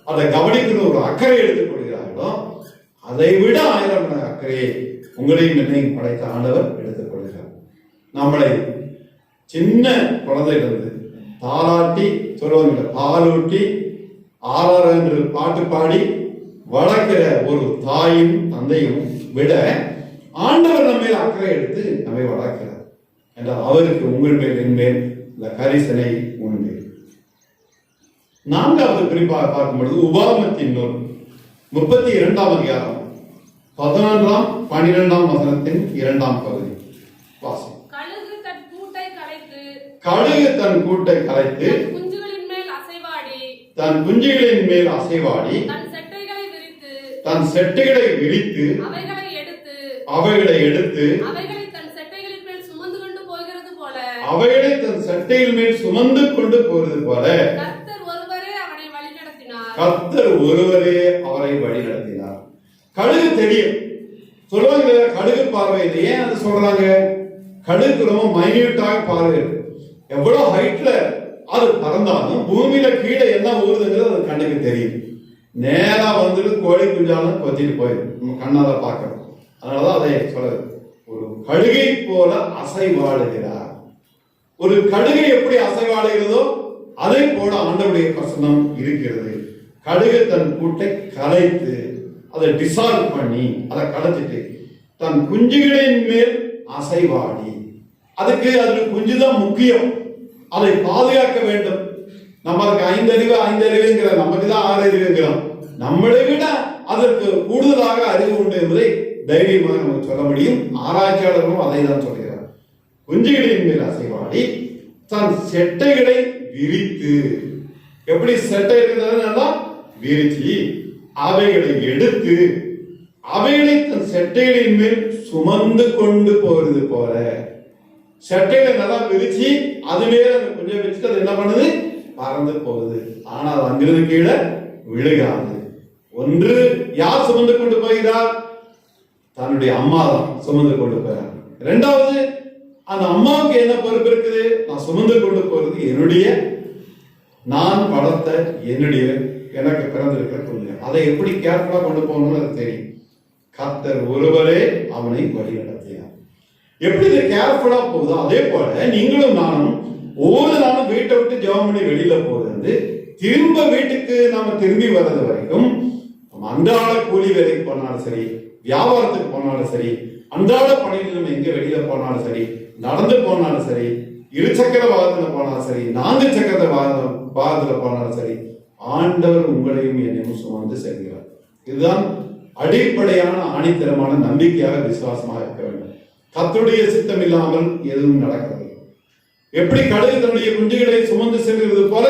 அதை கவனிக்கிற ஒரு அக்கறை எடுத்துக் கொள்கிறார்களோ, அதை விட 1000 மடங்கு அக்கறையை உங்களையும் என்னையும் படைத்த ஆண்டவர் எடுத்துக் கொள்கிறார். நம்மளை சின்ன குழந்தை இருந்து தாலாட்டி சொல்லுவாங்க, பாலூட்டி ஆறாறு என்று பாட்டு பாடி வளர்க்கிற ஒரு தாயும் தந்தையும் விட ஆண்டவர் நம்ம மேல் அக்கறை எடுத்து நம்மை வளர்க்கிறார் என்றால் அவருக்கு உங்கள் மேல் என் மேல் இந்த கரிசனை உண்டு. நான்காவது குறிப்பாக பார்க்கும் பொழுது உபாகமத்தின் நூல் 32ஆம் அதிகாரம் 11ஆம் 12ஆம் வசனத்தின் 2ஆம் பகுதி வாசி. கழுகு தன் கூட்டை கலைத்து குஞ்சுகளின் மேல் அசைவாடி தன் செட்டைகளை விரித்து அவைகளை எடுத்து அவைகளை தன் செட்டைகளின் மேல் சுமந்து கொண்டு போகிறது போல கர்த்தர் ஒருவரே அவரை வழிநடத்தினார். கழுகு தெரியும் சொல்லுவாங்க, கழுகு பார்வையில் ஏன் அது சொல்றாங்க? கழுகு ரொம்ப மைன்யூட்டாக பார்வை இருக்கு. எவ்வளவு ஹைட்ல அது பறந்தாலும் பூமியில கீழே என்ன ஊறுதுங்கிறது அது கண்ணுக்கு தெரியும். நேரா வந்துட்டு கோழி குஞ்சாலும் கொத்திட்டு போயிடும், நம்ம கண்ணால பார்க்கணும். அதனாலதான் அதை சொல்றது, ஒரு கழுகை போல அசைவாடுகிறார். ஒரு கழுகை எப்படி அசைவாடுகிறதோ அதே போல ஆண்டவருடைய பிரசன்னம் இருக்கிறது. கழுகு தன் கூட்டை கலைத்து அதை டிசால்வ் பண்ணி அதை கலைச்சிட்டு தன் குஞ்சுகளின் மேல் அசைவாடி, அதுக்கு குஞ்சுதான் முக்கியம், அதை பாதுகாக்க வேண்டும். நம்ம அதுக்கு 5 அறிவுங்கிற, நமக்கு தான் 6 அறிவுங்கிறோம். நம்மளை விட அதற்கு கூடுதலாக அறிவு உண்டு என்பதை தைரியமாக நமக்கு சொல்ல முடியும். ஆராய்ச்சியாளர்களும் அதை தான் சொல்கிறார். குஞ்சுகளின் மேல் அசைவாடி தன் செட்டைகளை விரித்து, எப்படி செட்டை இருக்கிறது விரிச்சி அவைகளை எடுத்து அவைகளை தன் செட்டைகளின் மேல் சுமந்து கொண்டு போறது போல, செட்டைகளை நல்லா விரிச்சு அது மேல அந்த குஞ்சை வச்சுட்டு அது என்ன பண்ணுது? பறந்து போகுது. ஆனால் அங்கிருந்து கீழே விழுகாது. ஒன்று யார் சுமந்து கொண்டு போகிறார்? தன்னுடைய அம்மா தான் சுமந்து கொண்டு போகிறார். இரண்டாவது, அந்த அம்மாவுக்கு என்ன பொறுப்பு இருக்குது? நான் சுமந்து கொண்டு போறது என்னுடைய, நான் வளர்த்த என்னுடைய, எனக்கு பிறந்திருக்கிற குழந்தை. அதை எப்படி கேர்ஃபுல்லா கொண்டு போகணும்னு அது தெரியும். கர்த்தர் ஒருவரே அவனை வழி நடத்தினார். எப்படி இது கேர்ஃபுல்லா போகுதோ அதே போல நீங்களும் நானும் ஒவ்வொரு நாளும் வீட்டை விட்டு ஜெபம் பண்ணி வெளியில போறது, திரும்ப வீட்டுக்கு நாம திரும்பி வர்றது வரைக்கும் அன்றாட கூலி வேலைக்கு போனாலும் சரி, வியாபாரத்துக்கு போனாலும் சரி, அன்றாட பணியில் நம்ம எங்க வெளியில போனாலும் சரி, நடந்து போனாலும் சரி, 2 சக்கர வாகனத்துல போனாலும் சரி, 4 சக்கர வாகனத்துல போனாலும் சரி, ஆண்டவர் உங்களையும் என்னையும் சுமந்து செல்கிறார். இதுதான் அடிப்படையான ஆணித்தரமான நம்பிக்கையாக விசுவாசமாக இருக்க வேண்டும். கர்த்தருடைய சித்தம் இல்லாமல் எதுவும் நடக்கிறது. எப்படி கழுகு தன்னுடைய குஞ்சுகளை சுமந்து செல்கிறது போல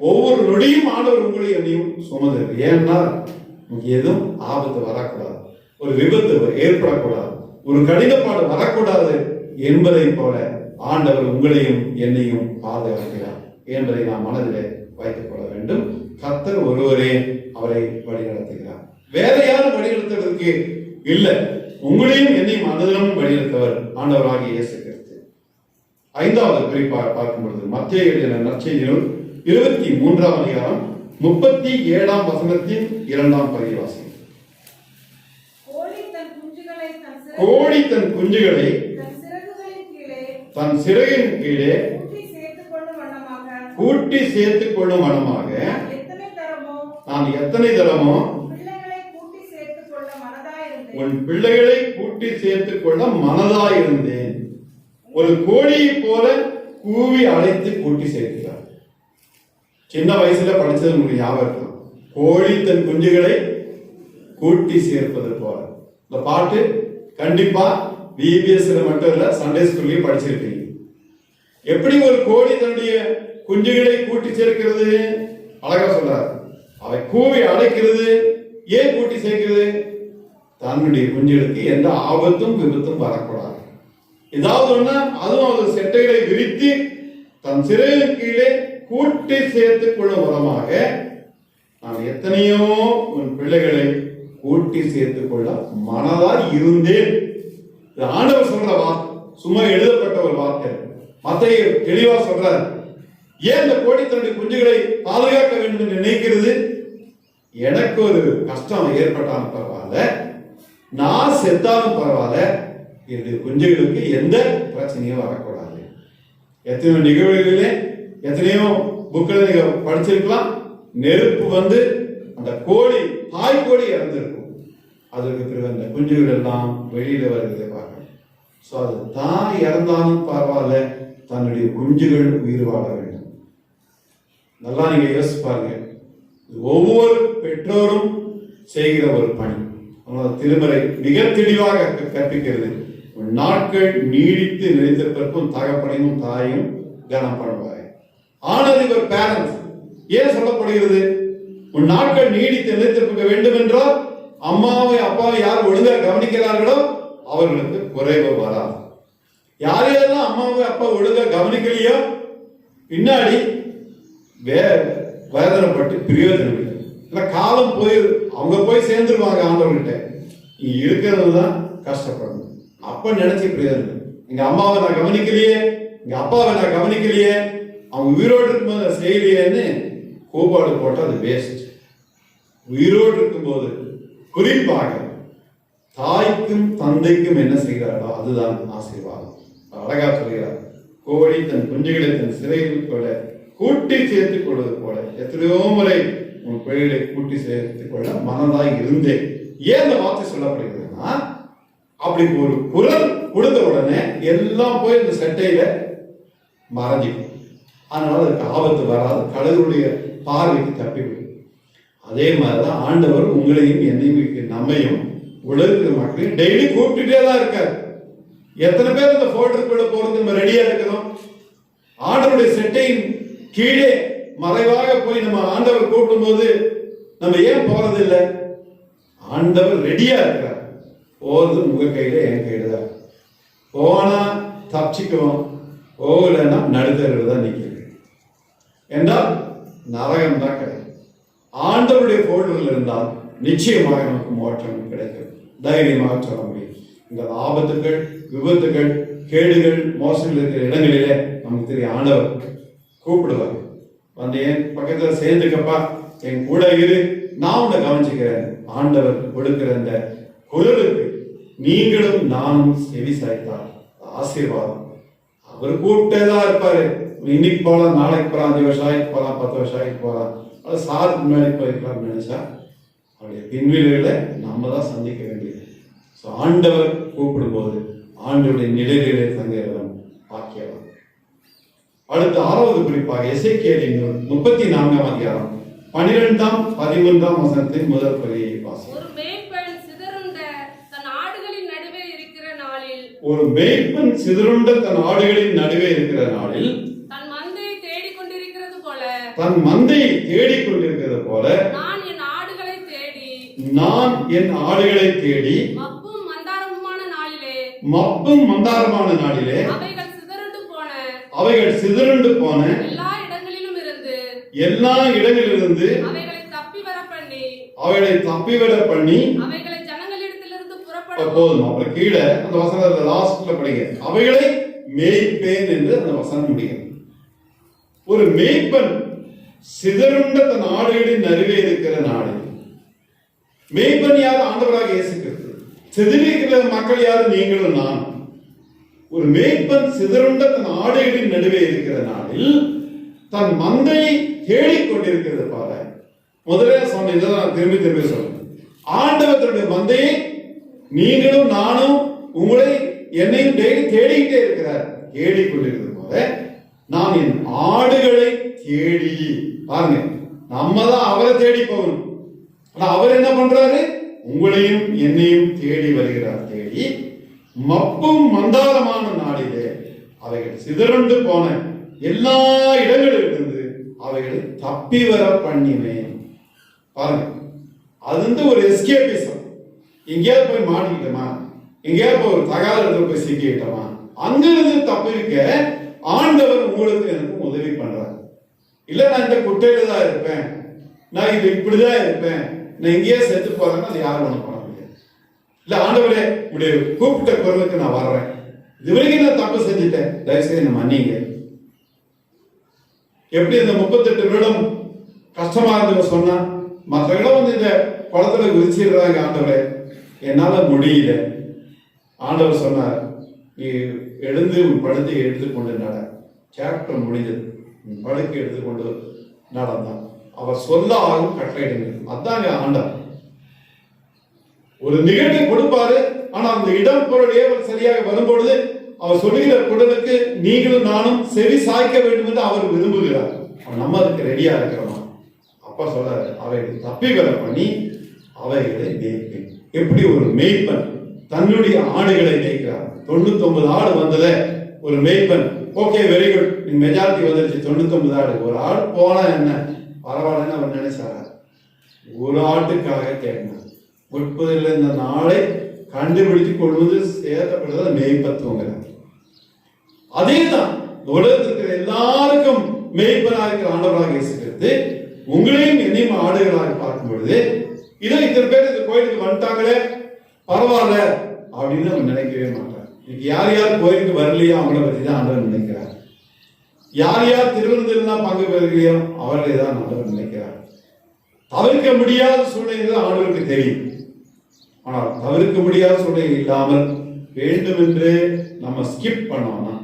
ஒவ்வொரு நொடியும் ஆண்டவர் உங்களையும் என்னையும் சுமந்து. ஏன்னா எதுவும் ஆபத்து வரக்கூடாது, ஒரு விபத்து ஏற்படக்கூடாது, ஒரு கடினப்பாடு வரக்கூடாது என்பதை போல ஆண்டவர் உங்களையும் என்னையும் பாதுகாக்கிறார் என்பதை நாம் மனதிலே வைத்துக் கொள்ள வேண்டும். கர்த்தர் ஒருவரே அவரை வழிநடத்துகிறார். வேற யாரும் வழிநடத்துவதற்கு இல்லை. உங்களையும் என்னையும் அனுதினமும் வழிநடத்தவர் ஆண்டவராகிய இயேசு கிறிஸ்து. 5வது குறிப்பாக பார்க்கும் பொழுது மத்தேயு எழுதின நற்செய்தி நூல் 23ஆம் அதிகாரம் 37ஆம் வசனத்தின் 2ஆம் பகுதி வாசி. கோழி தன் குஞ்சுகளை தன் சிறகின் கீழே கூட்டி சேர்த்துக் கொள்ளும் வண்ணமாக நான் எத்தனை தரமோ உன் பிள்ளைகளை கூட்டி சேர்த்துக் கொள்ள மனதாயிருந்தேன். ஒரு கோழியை போல கூவி அழைத்து கூட்டி சேர்க்கிறார். சின்ன வயசுல படிச்சது உங்களுக்கு ஞாபகம் இருக்கும். கோழி தன் குஞ்சுகளை கூட்டி சேர்ப்பது போல. இந்த பாட்டு கண்டிப்பா விபிஎஸ்ல மட்டும் இல்ல, சண்டே ஸ்கூல்லயும் படிச்சிருக்கீங்க. எப்படி ஒரு கோழி தன்னுடைய குஞ்சுகளை கூட்டி சேர்க்கிறது? அழகா சொல்றாரு, அவை கூவி அழைக்கிறது. ஏன் கூட்டி சேர்க்கிறது? தன்னுடைய குஞ்சுகளுக்கு எந்த ஆபத்தும் விபத்தும் வரக்கூடாது. ஏதாவது ஒண்ணு அதுவும் அது செட்டைகளை விரித்து தன் சிறையின் கீழே கூட்டி சேர்த்துக் கொள்ளும் வரமாக நான் எத்தனையோ உன் பிள்ளைகளை கூட்டி சேர்த்துக் கொள்ள மனதாய் இருந்தேன். ஆண்டவர் சொல்ற வார்த்தை, சும்மா எழுதப்பட்ட ஒரு வார்த்தை. மத்தேயு தெளிவா சொல்றார். ஏன் இந்த கோழி தன்னுடைய குஞ்சுகளை பாதுகாக்க வேண்டும் என்று நினைக்கிறது? எனக்கு ஒரு கஷ்டம் ஏற்பட்டாலும் பரவாயில்ல, நான் செத்தாலும் பரவாயில்ல, என்னுடைய குஞ்சுகளுக்கு எந்த பிரச்சனையும் வரக்கூடாது. எத்தனையோ நிகழ்வுகளிலே எத்தனையோ புக்கில் நீங்க படிச்சிருக்கலாம். நெருப்பு வந்து அந்த கோழி, தாய் கோழி இறந்திருக்கும். அதற்கு பிறகு அந்த குஞ்சுகள் எல்லாம் வெளியில வருகிறதை பார்க்கணும். ஸோ அது தாய் இறந்தாலும் பரவாயில்ல, தன்னுடைய குஞ்சுகள் உயிர் வாழ வேண்டும். நல்லா நீங்க யோசிச்சு பாருங்க. ஒவ்வொரு பெற்றோரும் செய்கிற ஒரு பணி. திருமறை மிக தெளிவாக கற்பிக்கிறது. நாட்கள் நீடித்து நிலைத்திருப்பதற்கும் தகப்பனையும் தாயும் கனம் பண்ணுவார். ஆனால் இவர் பேரண்ட்ஸ் ஏன் சொல்லப்படுகிறது? உன் நாட்கள் நீடித்து நிலைத்திருக்க வேண்டும் என்றால் அம்மாவை அப்பாவை யார் ஒழுங்கா கவனிக்கிறார்களோ அவர்களுக்கு குறைவு வராது. யாரையெல்லாம் அம்மாவை அப்பா ஒழுங்கா கவனிக்கலையோ பின்னாடி வேதனைப்பட்டு பிரயோஜனம் இல்லை. இல்லை காலம் போய் அவங்க போய் சேர்ந்துருவாங்க ஆண்டவர்கிட்ட. நீ இருக்கிறது தான் கஷ்டப்படணும். அப்ப நினைச்சு பிரயோஜனம். எங்க அம்மாவை நான் கவனிக்கலையே, எங்க அப்பாவை நான் கவனிக்கலையே, அவங்க உயிரோடு இருக்கும்போது செய்யலையேன்னு கோபாடு போட்டா அது வேஸ்ட். உயிரோடு இருக்கும்போது குறிப்பாக தாய்க்கும் தந்தைக்கும் என்ன செய்கிறாரோ அதுதான் ஆசீர்வாதம். அழகா சொல்கிறார். கோழி தன் குஞ்சுகளை தன் சிறையில் கொள்ள கூட்டி சேர்த்துக் கொள்வது போல எத்தனையோ முறை உன் பிள்ளைகளை கூட்டி சேர்த்துக் கொள்ள மனதாய் இருந்தேன். ஏன் இந்த வார்த்தை சொல்லப்படுகிறதுனா, அப்படி ஒரு குரல் கொடுத்த உடனே எல்லாம் போய் இந்த சட்டையில மறைஞ்சிக்கும். அதனால அதுக்கு ஆபத்து வராது, கழுகுடைய பார்வைக்கு தப்பிவிடும். அதே மாதிரிதான் ஆண்டவர் உங்களையும் என்னையும் நம்மையும் உலகத்தில் மக்களையும் டெய்லி கூப்பிட்டுட்டே தான் இருக்காரு. எத்தனை பேர் இந்த போல்டருக்குள்ள போறது நம்ம ரெடியா இருக்கிறோம்? ஆண்டவருடைய செட்டையின் கீழே மறைவாக போய் நம்ம ஆண்டவர் கூப்பிடும் போது நம்ம ஏன் போறது இல்லை? ஆண்டவர் ரெடியா இருக்கிறார். போறது உங்க கையில, என் கையில தான். போனா தப்பிச்சுக்குவோம், போகலன்னா நடுத்தர்கள் தான் நிற்கிறது. என்றால் நரகம் தான் கிடைக்கும். ஆண்டவருடைய போல்டரில் இருந்தால் நிச்சயமாக நமக்கு மோட்சம் கிடைக்கும். தைரியமாக சொல்ல முடியும். இந்த ஆபத்துகள், விபத்துகள், கேடுகள், மோசங்கள் இருக்கிற இடங்களிலே நமக்கு தெரியும் ஆண்டவர் கூப்பிடுவார். வந்து என் பக்கத்துல சேர்ந்துக்கப்பா, என் கூட இரு, நான் உன்னை கவனிச்சுக்கிறேன். ஆண்டவர் கொடுக்கிற இந்த குரலுக்கு நீங்களும் நானும் செவி சாய்த்தால் ஆசீர்வாதம். அவர் கூப்பிட்டேதான் இருப்பாரு. இன்னைக்கு போகலாம், நாளைக்கு போகலாம், 5 வருஷம் ஆகிட்டு போகலாம், 10 வருஷம் ஆகிட்டு போகலாம், அது சாருக்கு முன்னாடி போயிருக்கலாம்னு நினைச்சா அவருடைய பின்விளைவுகளை நம்ம தான் சந்திக்க வேண்டியது. ஸோ ஆண்டவர் கூப்பிடும்போது ஆண்டவருடைய நிலையிலே தங்குகிறவன் பாக்கியவன். அடுத்த 6வது குறிப்பாக எசேக்கியேலின் 34ஆம் அதிகாரம் 12ஆம் 13ஆம் வசனத்தின் முதல் பகுதியை வாசிக்கிறோம். ஒரு மேய்ப்பன் சிதறுண்ட தன் ஆடுகளின் நடுவே இருக்கிற நாளில், ஒரு மேய்ப்பன் சிதறுண்ட தன் ஆடுகளின் நடுவே இருக்கிற நாளில் தன் மந்தையை தேடிக் கொண்டிருக்கிறது போல, தன் மந்தையை தேடிக் கொண்டிருக்கிறது போல நான் என் ஆடுகளை தேடி, நான் என் ஆடுகளை தேடி மப்பும் மந்தாரமுமான நாளிலே, மப்பும் மந்தாரமான நாளிலே அவைகள் சிதறுண்டு போன எல்லா இடங்களிலும் இருந்து அவைகளை தப்பிவிட பண்ணி அவைகளை ஜனங்களிடத்திலிருந்து புறப்பட போதும். அப்புறம் கீழே அந்த வசனத்தை லாஸ்ட்ல படிங்க. அவைகளை மேய்ப்பேன் என்று அந்த வசனம் முடியும். ஒரு மேய்ப்பன் சிதறுண்ட தன் ஆடுகளின் நடுவே இருக்கிற நாடு. மேய்ப்பன் யார்? ஆண்டவராக இயேசு கிறிஸ்து. சிதறியிருக்கிற மக்கள் யார்? நீங்களும் நான். ஒரு மேய்ப்பன் சிதறுண்ட தன் ஆடுகளின் நடுவே இருக்கிற நாளில் தன் மந்தையை தேடிக் கொண்டிருக்கிறது பாரு. முதலே சொன்ன இதை நான் திரும்பி திரும்பி சொல்றேன். ஆண்டவருடைய மந்தையை நீங்களும் நானும் உங்களை என்னையும் டெய்லி தேடிக்கிட்டே இருக்கிறார். தேடிக்கொண்டிருக்கிறது போல நான் என் ஆடுகளை தேடி, பாருங்க, நம்ம தான் அவரை தேடி போகணும். ஆனா அவர் என்ன பண்றாரு? உங்களையும் என்னையும் தேடி வருகிறார். தேடி மப்பும் மந்தாரமான நாளிலே அவைகள் சிதறண்டு போன எல்லா இடங்களிலிருந்து அவைகளை தப்பி வர பண்ணினேன். பாருங்க, அது வந்து ஒரு எஸ்கேபிசம். எங்கேயாவது போய் மாட்டிக்கிட்டோமா, எங்கேயாவது போய் ஒரு தகாத இடத்துல போய் சிக்கிட்டோமா, அங்கிருந்து தப்பிருக்க ஆண்டவர் உங்களுக்கு எனக்கு உதவி பண்றாரு. இல்ல நான் இந்த குட்டையில தான் இருப்பேன், நான் இது இப்படிதான் இருப்பேன், நான் எங்கேயே செத்து போறேன்னா அது யாரும் ஒண்ணு பண்ண முடியாது. இல்ல ஆண்டவரே உடைய கூப்பிட்ட குரலுக்கு நான் வர்றேன், இது வரைக்கும் நான் தப்பு செஞ்சுட்டேன், தயவுசெய்து என்ன மன்னிங்க. எப்படி இந்த 38 வருடம் கஷ்டமா இருந்தவங்க சொன்னா, மற்றவங்களும் வந்து இந்த குளத்துல குதிச்சிடுறாங்க, ஆண்டவரே என்னால முடியல. ஆண்டவர் சொன்னார், நீ எழுந்து படுத்து எடுத்து கொண்டு நட, சாப்டர் முடிஞ்சது. படுக்கை எடுத்துக்கொண்டு நடந்தான். அவர் சொல்லாகும் கட்டளையிடுங்கள். அதாங்க ஆண்டவர். ஒரு நிகழ்வை கொடுப்பாரு. ஆனா அந்த இடம் பொருள் ஏவல் சரியாக வரும்பொழுது அவர் சொல்லுகிற குரலுக்கு நீங்களும் நானும் செவி சாய்க்க வேண்டும் என்று அவர் விரும்புகிறார். நம்ம அதுக்கு ரெடியா இருக்கிறோமா? அப்பா சொல்றாரு, அவைகளை தப்பி வர பண்ணி அவைகளை மேய்ப்பேன். எப்படி ஒரு மேய்ப்பன் தன்னுடைய ஆடுகளை மேய்க்கிறார். 99 ஆடு வந்தத ஒரு மேய்ப்பன், ஓகே வெரி குட், மெஜாரிட்டி வந்துருச்சு, 99 ஆடு, ஒரு ஆடு போனா என்ன பரவாயில்லன்னு அவர் நினைச்சாரு. ஒரு ஆட்டுக்காக தேடினார். முற்பதில் இந்த நாளை கண்டுபிடித்து கொள்வது சேதப்படுறத மேய்ப்பத்துவங்கிறார். அதே தான் உலகத்தில் இருக்கிற எல்லாருக்கும் மேய்ப்பனாக இருக்கிற ஆண்டவராக இயேசு உங்களையும் என்னையும் ஆடுகளாக பார்க்கும் பொழுது இதோ இத்தனை பேர் இந்த கோயிலுக்கு வந்துட்டாங்களே பரவாயில்ல அப்படின்னு நம்ம நினைக்கவே மாட்டார். இன்னைக்கு யார் யார் கோயிலுக்கு வரலையோ அவங்கள பத்தி தான் ஆண்டவர் நினைக்கிறார். யார் யார் திருவிழந்தான் பங்கு பெறுகளையோ அவர்களை தான் ஆண்டவர் நினைக்கிறார். தவிர்க்க முடியாத சூழ்நிலை ஆண்டவருக்கு தெரியும். ஆனால் தவிர்க்க முடியாத சூழ்நிலை இல்லாமல் வேண்டுமென்றே நம்ம ஸ்கிப் பண்ணோம்னா,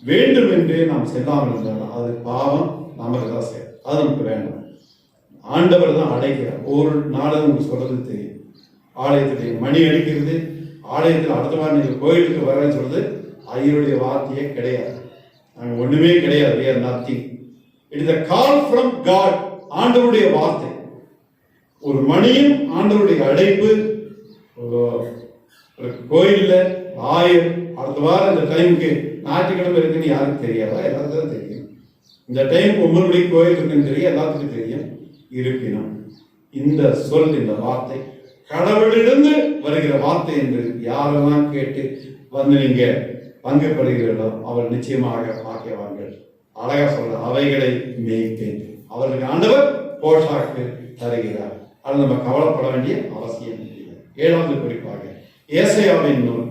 வேண்டுமென்றே நாம் செல்லாமல் இருந்தாலும் அது பாவம் நமக்கு தான் செய்யும். அது நமக்கு வேண்டாம். ஆண்டவர் தான் அழைக்கிறார். ஒரு நாள் உங்களுக்கு சொல்றது தெரியும். ஆலயத்தில் மணி அடிக்கிறது, ஆலயத்தில் அடுத்த வாரம் நீங்கள் கோயிலுக்கு வரேன்னு சொல்றது ஐயருடைய வார்த்தையே கிடையாது. நாங்கள் ஒண்ணுமே கிடையாது. we are nothing. It is a call from God. ஆண்டவருடைய வார்த்தை. ஒரு மணியும் ஆண்டவருடைய அழைப்பு. ஒரு கோயில்ல ஆயர் அடுத்த வாரம் இந்த டைமுக்கு ஞாயிற்றுக்கிழமை இருக்குன்னு யாருக்கு தெரியாதா? எல்லாத்துக்கும் தெரியும். இந்த டைம் 9 மணிக்கு கோயில் இருக்குன்னு தெரியும், எல்லாத்துக்கும் தெரியும். இருப்பினும் இந்த சொல், இந்த வார்த்தை கடவுளிலிருந்து வருகிற வார்த்தை என்று யாரெல்லாம் கேட்டு வந்து நீங்க பங்கு பெறுகிறீர்களோ அவர் நிச்சயமாக பாக்கியவான்கள். அழகா சொல்ற அவைகளை மேய்ப்பேன். அவர்களுக்கு ஆண்டவர் போஷாக்கு தருகிறார். அது நம்ம கவலைப்பட வேண்டிய அவசியம் இல்லை. 7வது குறிப்பாக ஏசாயாவின் நூல்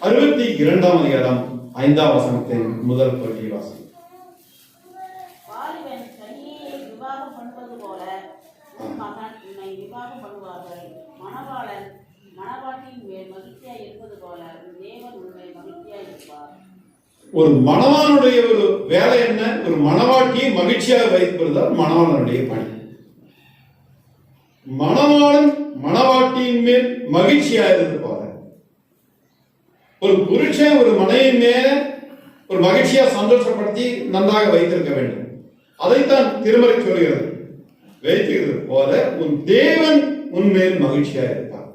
62ஆம் அதிகாரம் 5ஆம் வசனத்தின் முதல் பகுதி வாசி. ஒரு மணவானுடைய ஒரு வேலை என்ன? ஒரு மணவாட்டியை மகிழ்ச்சியாக வைப்பதுதான் மணவாளனுடைய பணி. மணவாளன் மணவாட்டியின் மேல் மகிழ்ச்சியாக இருப்பார். ஒரு புருஷன் ஒரு மனைவியின் மேல ஒரு மகிழ்ச்சியா சந்தோஷப்படுத்தி நன்றாக வைத்திருக்க வேண்டும். அதைத்தான் திருமறை சொல்கிறது. வைத்திருக்கிறது போல உன் தேவன் உன்மேல் மகிழ்ச்சியா இருப்பார்.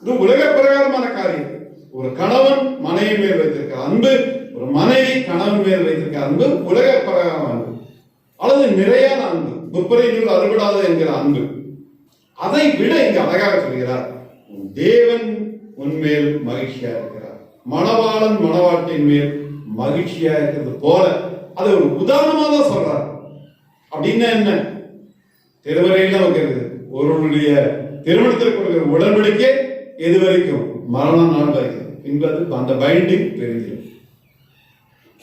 இது உலக பிரகாரமான காரியம். ஒரு கணவன் மனைவி மேல் வைத்திருக்கிற அன்பு, ஒரு மனைவி கணவன் மேல் வைத்திருக்கிற அன்பு உலக பிரகாரமான அன்பு அல்லது நிறையான அன்பு, முப்பரையில் அறுபடாத என்கிற அன்பு. அதை விட இங்கு அழகாக சொல்கிறார், உன் தேவன் உன்மேல் மகிழ்ச்சியா இருக்கிறார். மணவாளன் மணவாட்டின் மேல் மகிழ்ச்சியா இருக்கிறது போல அதை ஒரு உதாரணமா தான் சொல்றார். அப்படின்னா என்ன? திருமறையில் நமக்கு இருக்குது. ஒருவருடைய திருமணத்திற்கு கொடுக்கிற உடன்படிக்கை எது வரைக்கும்? மரண நாள் வரைக்கும். என்பது அந்த பைண்டிங் தெரியும்.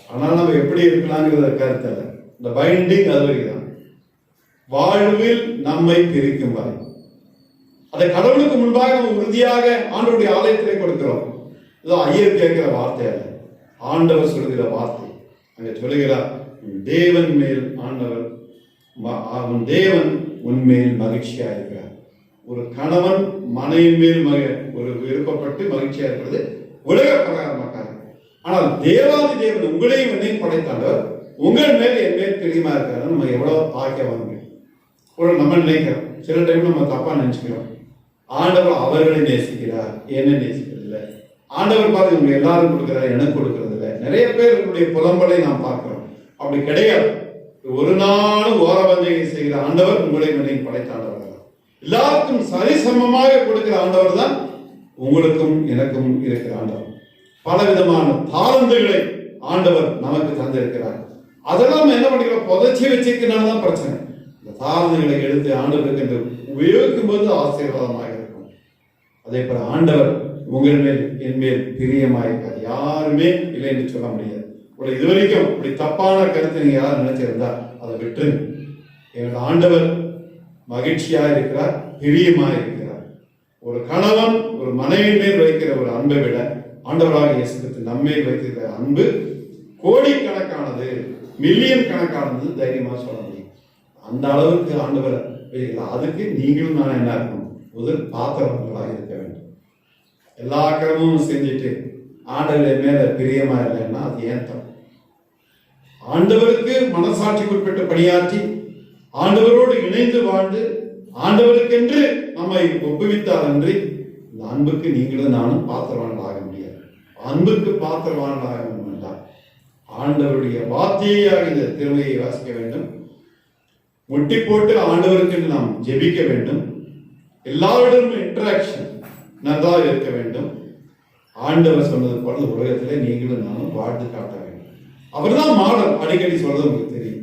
ஆனால் நம்ம எப்படி இருக்கலாம்ங்கிறத கருத்தல்ல. இந்த பைண்டிங் அது வரைக்கும் வாழ்வில் நம்மை பிரிக்கும் வரை அதை கடவுளுக்கு முன்பாக நம்ம உறுதியாக ஆண்டவருடைய ஆலயத்திலே கொடுக்கிறோம். இது ஐயர் கேட்கிற வார்த்தை அல்ல, ஆண்டவர் சொல்கிற வார்த்தை. அங்க சொல்லுகிறார், தேவன் மேல் ஆண்டவர், அவன் தேவன் உன்மேல் மகிழ்ச்சியா இருக்கிறார். ஒரு கணவன் மனைவி மேல் ஒரு விருப்பப்பட்டு மகிழ்ச்சியா இருக்கிறது உலக பிரகாரமாக. ஆனால் தேவாதி தேவன் உங்களையும் என்னையும் படைத்தாண்டவர் உங்கள் மேல் என் மேல் பிரியமா இருக்காரு. நம்ம எவ்வளவு பாக்கியவாங்க. ஒரு நம்ம நினைக்கிறோம், சில டைம் நம்ம தப்பா நினைச்சுக்கிறோம். ஆண்டவர் அவர்களை நேசிக்கிறார், என்ன நேசிக்கிறது இல்லை. ஆண்டவர் பார்த்து இவங்க எல்லாரும் கொடுக்கிறார், எனக்கு கொடுக்கறது இல்லை. நிறைய பேருடைய புலம்பலை நாம் பார்க்கிறோம். அப்படி கிடையாது. ஒரு நாளும் ஓரவஞ்சகை செய்கிற ஆண்டவர் உங்களை என்னையும் படைத்தாண்டவர். எல்லாருக்கும் சரிசமமாக கொடுக்கிற ஆண்டவர் தான் உங்களுக்கும் எனக்கும் இருக்கிற ஆண்டவர். பல விதமான தாளந்துகளை ஆண்டவர் நமக்கு தந்திருக்கிறார். அதெல்லாம் என்ன பண்ணிக்கிறோம்? புதைச்சி வச்சிருக்கிறனாலதான் பிரச்சனை. இந்த தாளந்துகளை எடுத்து ஆண்டவருக்கு என்று உபயோகிக்கும் போது ஆசீர்வாதமாக இருக்கும். அதே போல ஆண்டவர் உங்கள் மேல் என் மேல் பிரியமாயிருக்கார். யாருமே இல்லை என்று சொல்ல முடியாது. இதுவரைக்கும் இப்படி தப்பான கருத்து நீங்க யாரும் நினைச்சிருந்தா அதை விட்டுருங்க. எங்கள் ஆண்டவர் மகிழ்ச்சியா இருக்கிறார், பிரியமா இருக்கிறார். ஒரு கணவன் ஒரு மனைவி மேல் வைக்கிற ஒரு அன்பை விட ஆண்டவராக இயேசு கிறிஸ்து நம்மேல் வைத்திருக்கிற அன்பு கோடிக்கணக்கானது, மில்லியன் கணக்கானது தைரியமா சொல்ல முடியும். அந்த அளவுக்கு ஆண்டவர் அதுக்கு நீங்களும் நான் என்ன இருக்கணும், முதல் பாத்திரங்களாக இருக்க வேண்டும். எல்லா கிரமமும் செஞ்சுட்டு ஆண்டவர் மேல பிரியமா இல்லைன்னா அது ஏன் தப்பு? ஆண்டவருக்கு மனசாட்சிக்குட்பட்டு பணியாற்றி ஆண்டவரோடு இணைந்து வாழ்ந்து ஆண்டவருக்கென்று நம்மை ஒப்புவித்தார் அன்றி இந்த அன்புக்கு நீங்களும் நானும் பாத்திரவான்கள் ஆக முடியாது. அன்புக்கு பாத்திரவான்கள் ஆக வேண்டும் என்றால் ஆண்டவருடைய வார்த்தையாக இந்த திருமையை வாசிக்க வேண்டும். முட்டி போட்டு ஆண்டவருக்கென்று நாம் ஜெபிக்க வேண்டும். எல்லாரிடமும் இன்டராக்ஷன் நன்றாக இருக்க வேண்டும். ஆண்டவர் சொன்னது போல உலகத்திலே நீங்களும் நானும் வாழ்ந்து காட்ட வேண்டும். அவர்தான் மாடல். அடிக்கடி சொல்றது உங்களுக்கு தெரியும்.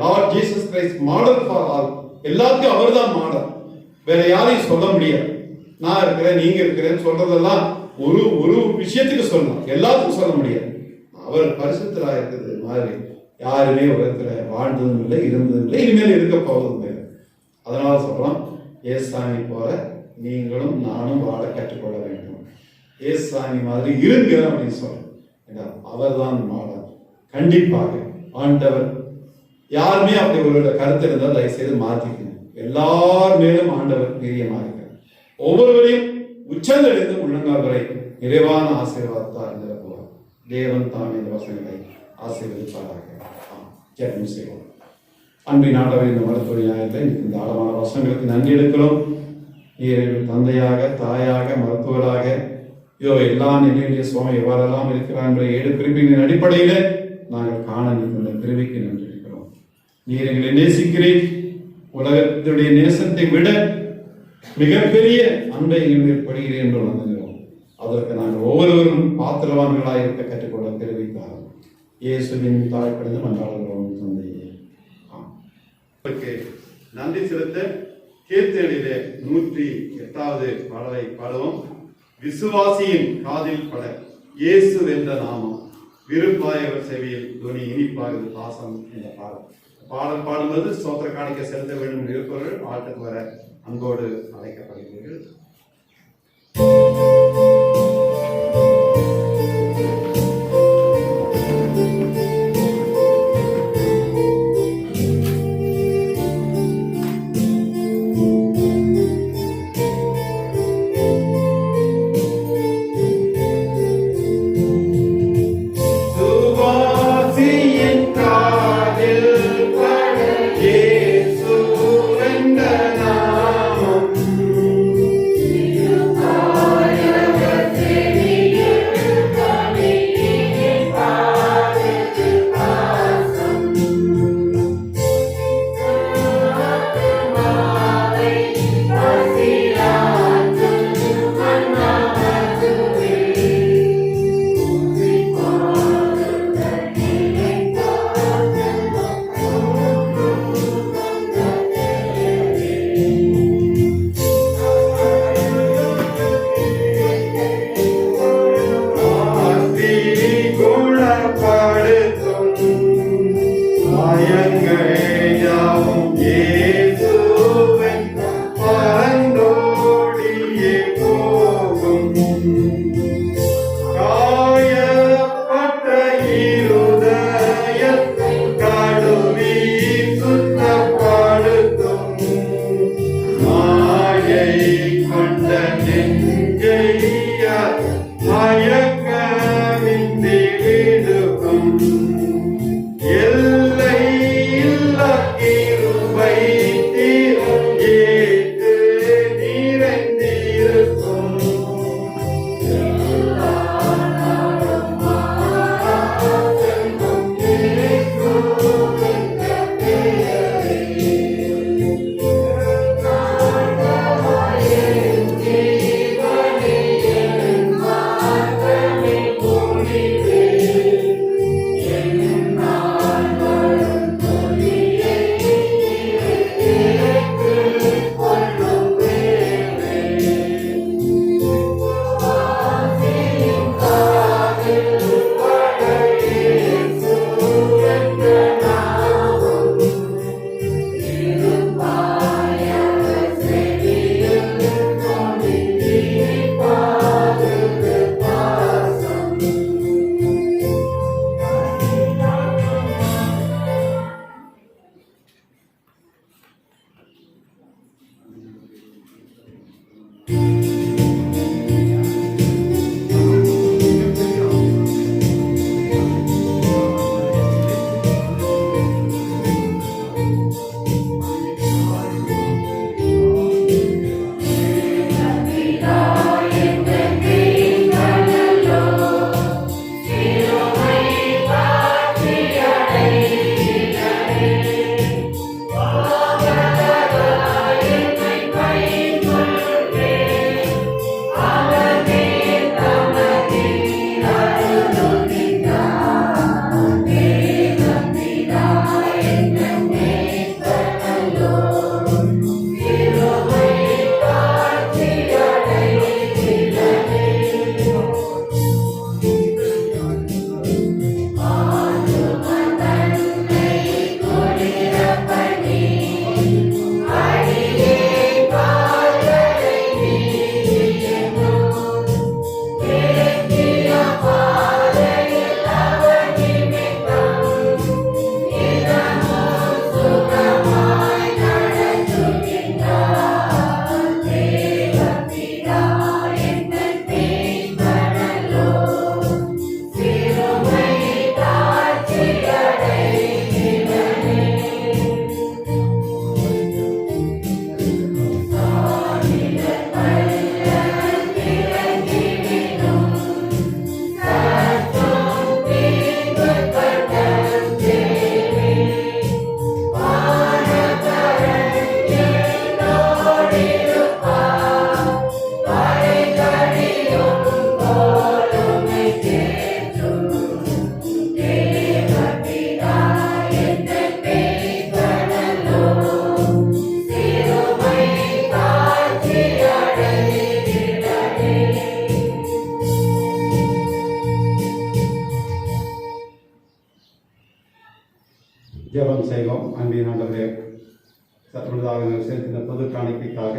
Lord Jesus Christ model for all. எல்லாத்துக்கும் அவர்தான் மாடல். வேற யாரையும் சொல்ல முடியாது. நான் இருக்கிறேன், நீங்க இருக்கிறேன்னு சொல்றதெல்லாம் ஒரு ஒரு விஷயத்துக்கு சொல்லலாம், எல்லாத்துக்கும் சொல்ல முடியாது. அவர் பரிசுத்தராக இருக்கிறது மாதிரி யாருமே உலகத்துல வாழ்ந்ததும் இல்லை, இருந்ததும் இல்லை, இனிமேல் இருக்க போவதும் இல்லை. அதனால சொல்றோம், ஏசாமி போல நீங்களும் நானும் வாழ கற்றுக்கொள்ள வேண்டும். ஏசாமி மாதிரி இருங்க அப்படின்னு சொல்றோம். அவர் தான் மாடல். கண்டிப்பாக ஆண்டவர் யாருமே அப்படி ஒரு கருத்து இருந்தால் தயவு செய்து மாற்றிக்கணும். எல்லார் மேலும் ஆண்டவர் பிரியமாக இருக்கிறார். ஒவ்வொருவரையும் உச்சந்தடைந்து உள்ளங்கால் வரை நிறைவான ஆசீர்வாதத்தால் நிரப்புவார். தேவன் தாம் இந்த வசனங்களை ஆசீர்வதிப்பாராக. ஜெபம் செய்வோம். அன்பின் ஆண்டவர், இந்த மருத்துவ நியாயத்தில் இந்த ஆழமான வசனங்களுக்கு நன்றி எடுக்கிறோம். நீர் தந்தையாக, தாயாக, மருத்துவராக, இதோ எல்லா நிலையிலேயே சுவாமி எவ்வாறெல்லாம் இருக்கிறார் என்ற 7 குறிப்பின் அடிப்படையில நாங்கள் காண இந்த பிரிவுக்கு நன்றி இருக்கிறோம். நீர் எங்களை நேசிக்கிறேன். உலகத்துடைய நேசத்தை விட மிகப்பெரிய அன்பை எங்களுக்கு படுகிறேன் என்று உணர்கிறோம். அதற்கு நாங்கள் ஒவ்வொருவரும் பாத்திரவான்களாக இருக்க கற்றுக்கொள்ள தெரிவித்தார். இயேசுவின் தாழ்படைந்து மன்றாடுகிறோம் தந்தையே. நன்றி செலுத்த கீர்த்தனையிலே 108வது பாடலை பாடுவோம். விசுவாசியின் காதில் பட இயேசு என்ற நாமம் விரும்பாயவர் செவியில் துணி இனிப்பாக பாசம் என்ற பாடல் பாடும்போது ஸ்தோத்திர காணிக்க செலுத்த வேண்டும் என்று இருப்பவர்கள் ஆட்டுக்கு வர அன்போடு அழைக்கப்படுகிறீர்கள். Yesu ஜெபம் செய்வோம். அன்பின் ஆண்டவரே, சற்றதாக செலுத்தின பொது காணிக்கைக்காக,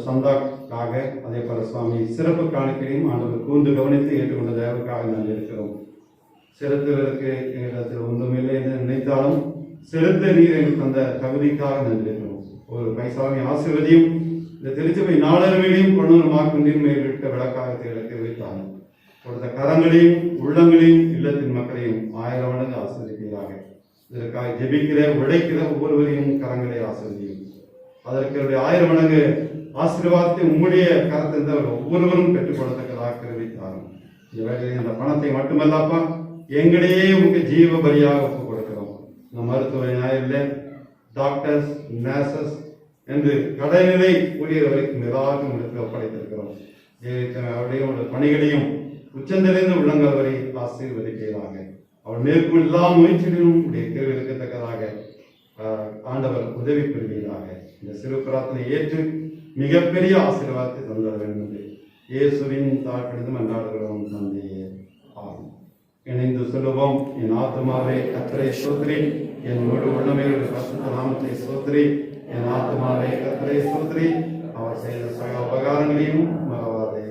சந்தாக்காக, அதே போல சுவாமி சிறப்பு காணிக்கையும் ஆண்டவர் கூர்ந்து கவனித்து ஏற்றுக்கொண்ட தேவக்காக நாங்கள் இருக்கிறோம். செலுத்துவதற்கு இடத்தில் ஒன்றுமில்லை என்று நினைத்தாலும் செலுத்த நீர் எங்களுக்கு தந்த தகுதிக்காக நன்றி இருக்கிறோம். ஒரு பைசாமி ஆசீர்வதியும் இந்த திருச்சபை நாளறிவையும் கொண்டூரமாக்கின் மேலிட்ட விளக்காக திகழக்கு வைத்தாங்க. கொடுத்த கரங்களையும் உள்ளங்களையும் இல்லத்தின் மக்களையும் 1000 மடங்கு ஆசீர்வதிப்பீராக. இதற்காக ஜெபிக்கிற உழைக்கிற ஒவ்வொருவரையும் கரங்களை ஆசீர்வதியும். அதற்கு 1000 மடங்கு ஆசீர்வாதத்தை உம்முடைய கரத்திலிருந்து அவர் ஒவ்வொருவரும் பெற்றுக் கொடுத்தக்கதாக தெரிவித்தார்கள். இந்த வேளையில் அந்த பணத்தை மட்டுமல்லப்பா, எங்களையே உங்களுக்கு ஜீவ பலியாக ஒப்புக் கொடுக்கிறோம். இந்த மருத்துவ நியாயம் டாக்டர்ஸ், நர்சஸ் என்று கடைநிலை ஊழியர் வரைக்கும் எல்லாருக்கும் இடத்தில் ஒப்படைத்திருக்கிறோம். அவருடைய பணிகளையும் உச்சந்தடைந்த உள்ளங்கள் வரை ஆசீர்வதிப்பீராக. அவள் மேற்கொள் எல்லா முயற்சிகளிலும் உடைய கேள்வி இருக்கத்தக்கதாக ஆண்டவர் உதவி பெறுவீராக. இந்த சிறு பிரார்த்தனை ஏற்று மிகப்பெரிய ஆசீர்வாதத்தை தந்துட வேண்டும் என்று இயேசுவின் தாழ்க்கடிதம் அன்றாடுகிறோம் தந்தையே. ஆகும். இணைந்து சொல்லுவோம். என் ஆத்மாவே கர்த்தரை ஸ்தோத்திரி, என் முழு உள்ளமையுடைய பரிசுத்த நாமத்தை ஸ்தோத்திரி. என் ஆத்மாவே கர்த்தரை ஸ்தோத்திரி, அவர் செய்த சகல உபகாரங்களையும் மறவாதே.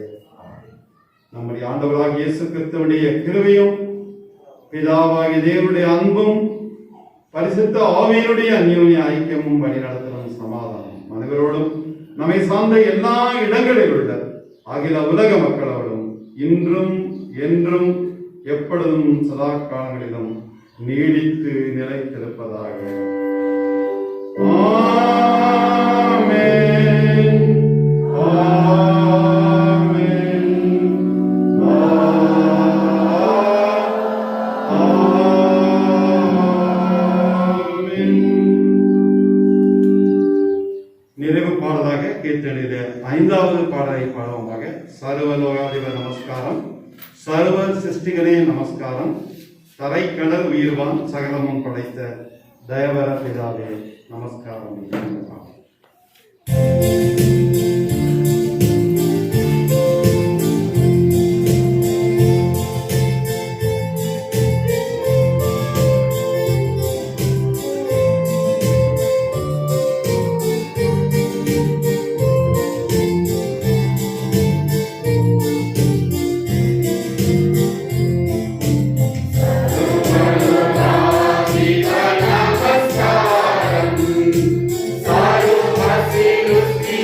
நம்முடைய ஆண்டவராகிய இயேசு கிறிஸ்துவுடைய கிருபையும் பிதாவாகிய தேவனுடைய அன்பும் பரிசுத்த ஆவியினுடைய அந்யோன்ய ஐக்கியமும் வழிநடத்தலும் சமாதானம் மனிதரோடும் நம்மை சார்ந்த எல்லா இடங்களில் உள்ள அகில உலக மக்களோடும் இன்றும் என்றும் எப்பொழுதும் சதா காலங்களிலும் நீடித்து நிலைத்திருப்பதாக. ஆமென். ஆமென். ஆமென். நிறைவு பாடலாக கீர்த்தனையில 5வது பாடலை பாடுவோமாக. சர்வலோகாதிப நமஸ்காரம், சர்வ சிருஷ்டிகளே நமஸ்காரம், தரைக்கடல் உயிர்வான் சகலமும் படைத்த தயவர பிதாவே நமஸ்காரம். Namaskaram, Sarva Siddhi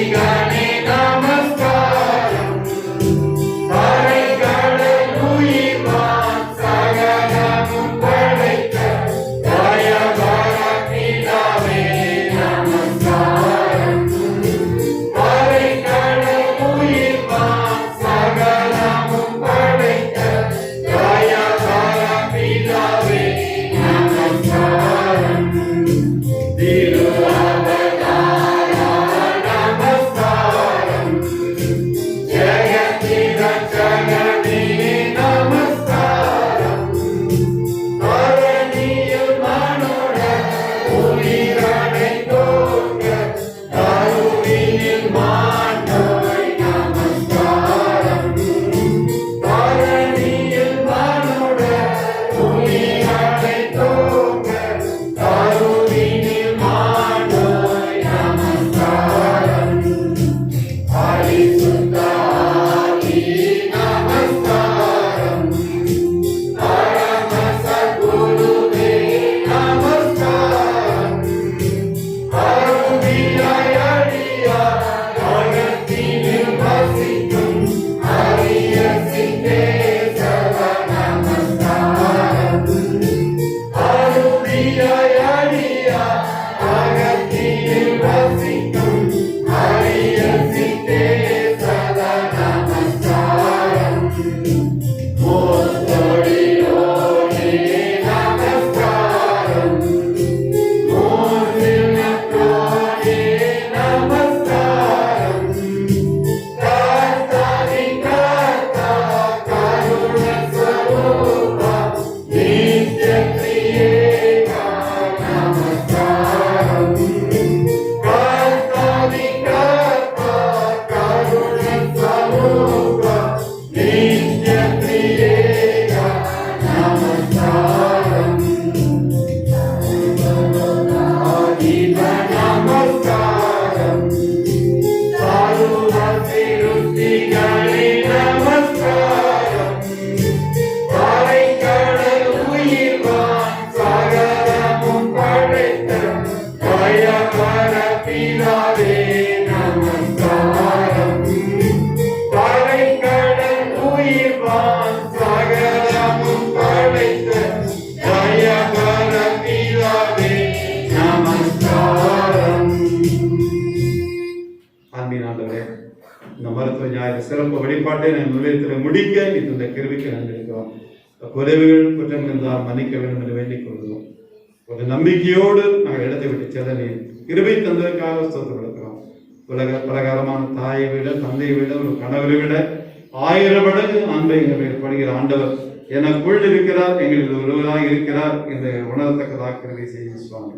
செயல்பாட்டை நம் நிலையத்தில் முடிக்க இந்த கிருபிக்கு நன்றிக்கிறோம். குறைவுகள் குற்றம் இருந்தால் மன்னிக்க வேண்டும் என்று வேண்டிக் கொள்கிறோம். ஒரு நம்பிக்கையோடு நாங்கள் இடத்தை விட்டு செல்ல நீர் கிருபை தந்ததற்காக ஸ்தோத்திரப்படுத்துகிறோம். உலக பிரகாரமான தாயை விட, தந்தையை விட, ஒரு கணவரை விட 1000 மடங்கு அன்பை எங்கள் படுகிற ஆண்டவர் எனக்குள் இருக்கிறார், எங்களில் ஒருவராக இருக்கிறார் என்று உணரத்தக்கதாக கிருபை செய்து சுவாமி.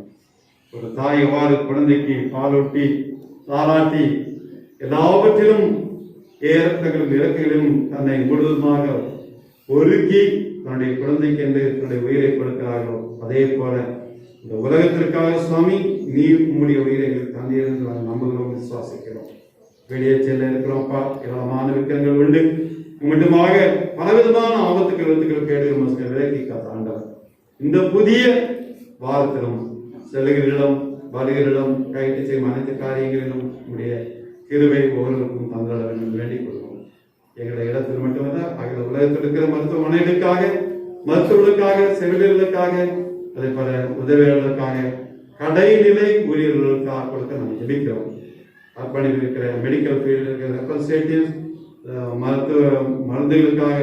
ஒரு தாய் எவ்வாறு குழந்தைக்கு பாலூட்டி தாளாட்டி எல்லாவற்றிலும் ஏறத்தங்களும் இறக்கையிலும் தன்னை முழுவதுமாக ஒருக்கி தன்னுடைய குழந்தைக்கு என்று தன்னுடைய உயிரை கொடுக்கிறார்களோ, அதே போல இந்த உலகத்திற்காக சுவாமி நீர் உம்முடைய உயிரை எங்களுக்கு தந்தீர்கள் நாங்கள் நம்புகிறோம், விசுவாசிக்கிறோம். வெளியே செல்ல இருக்கிறோம்ப்பா, ஏராளமான விக்கிரங்கள் உண்டு. மட்டுமாக பலவிதமான ஆபத்துக்கள் வித்துக்கள் விலக்கி காத்த ஆண்டவர் இந்த புதிய வாரத்திலும் செல்லுகளிடம் வருகளிடம் கைட்டு செய்யும் அனைத்து காரியங்களிலும் உடைய கிருபை ஒவ்வொருவருக்கும் தந்தள வேண்டும் வேண்டிக் கொள்வோம். எங்களுடைய இடத்தில் மட்டுமல்ல, அகில உலகத்தில் இருக்கிற மருத்துவமனைகளுக்காக, மருத்துவர்களுக்காக, செவிலியர்களுக்காக, அதே போல உதவியாளர்களுக்காக, கடைநிலை ஊழியர்களுக்காக கொடுக்க நாம் ஜெபிக்கிறோம். அர்ப்பணிப்பு இருக்கிற மெடிக்கல் ஃபீல்டு இருக்கிற ரெப்ரஸன்டேட்டிவ்ஸ், மருந்துகளுக்காக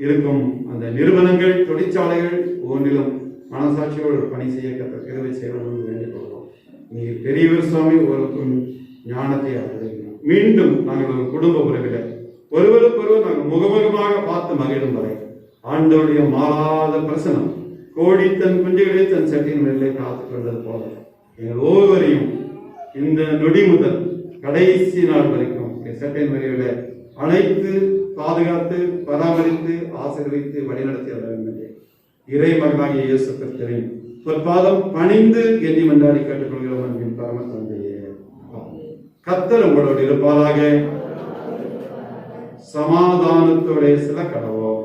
இருக்கும் அந்த நிறுவனங்கள், தொழிற்சாலைகள் ஒவ்வொன்றிலும் மனசாட்சியோடு பணி செய்ய கிருபை செய்யணும் வேண்டிக் கொள்வோம். நீ பெரியவர் சுவாமி ஒருவருக்கும் ஞானத்தை அடைகிறோம். மீண்டும் நாங்கள் ஒரு குடும்ப உறவில ஒருவருக்கொருவர் நாங்கள் முகமுகமாக பார்த்து மகிழும் வரை ஆண்டவருடைய மாறாத பிரசனம் கோடி தன் குஞ்சுகளை தன் சட்டியின் மேலே காத்துக் கொண்டது போல எங்கள் ஒவ்வொருவரையும் இந்த நொடி முதல் கடைசி நாள் வரைக்கும் சட்டையின் வரையில அனைத்து பாதுகாத்து பராமரித்து ஆசீர்வதித்து வழிநடத்தி வர வேண்டும். இறை மகனாகிய இயேசு கிறிஸ்துவின் பொற்பாதம் பணிந்து எண்ணி மன்றாடி கேட்டுக்கொள்கிறோம் என்கிற பரம தந்தையே. கர்த்தர் உங்களோடு இருப்பாராக. சமாதானத்தோட சில கடவோம்.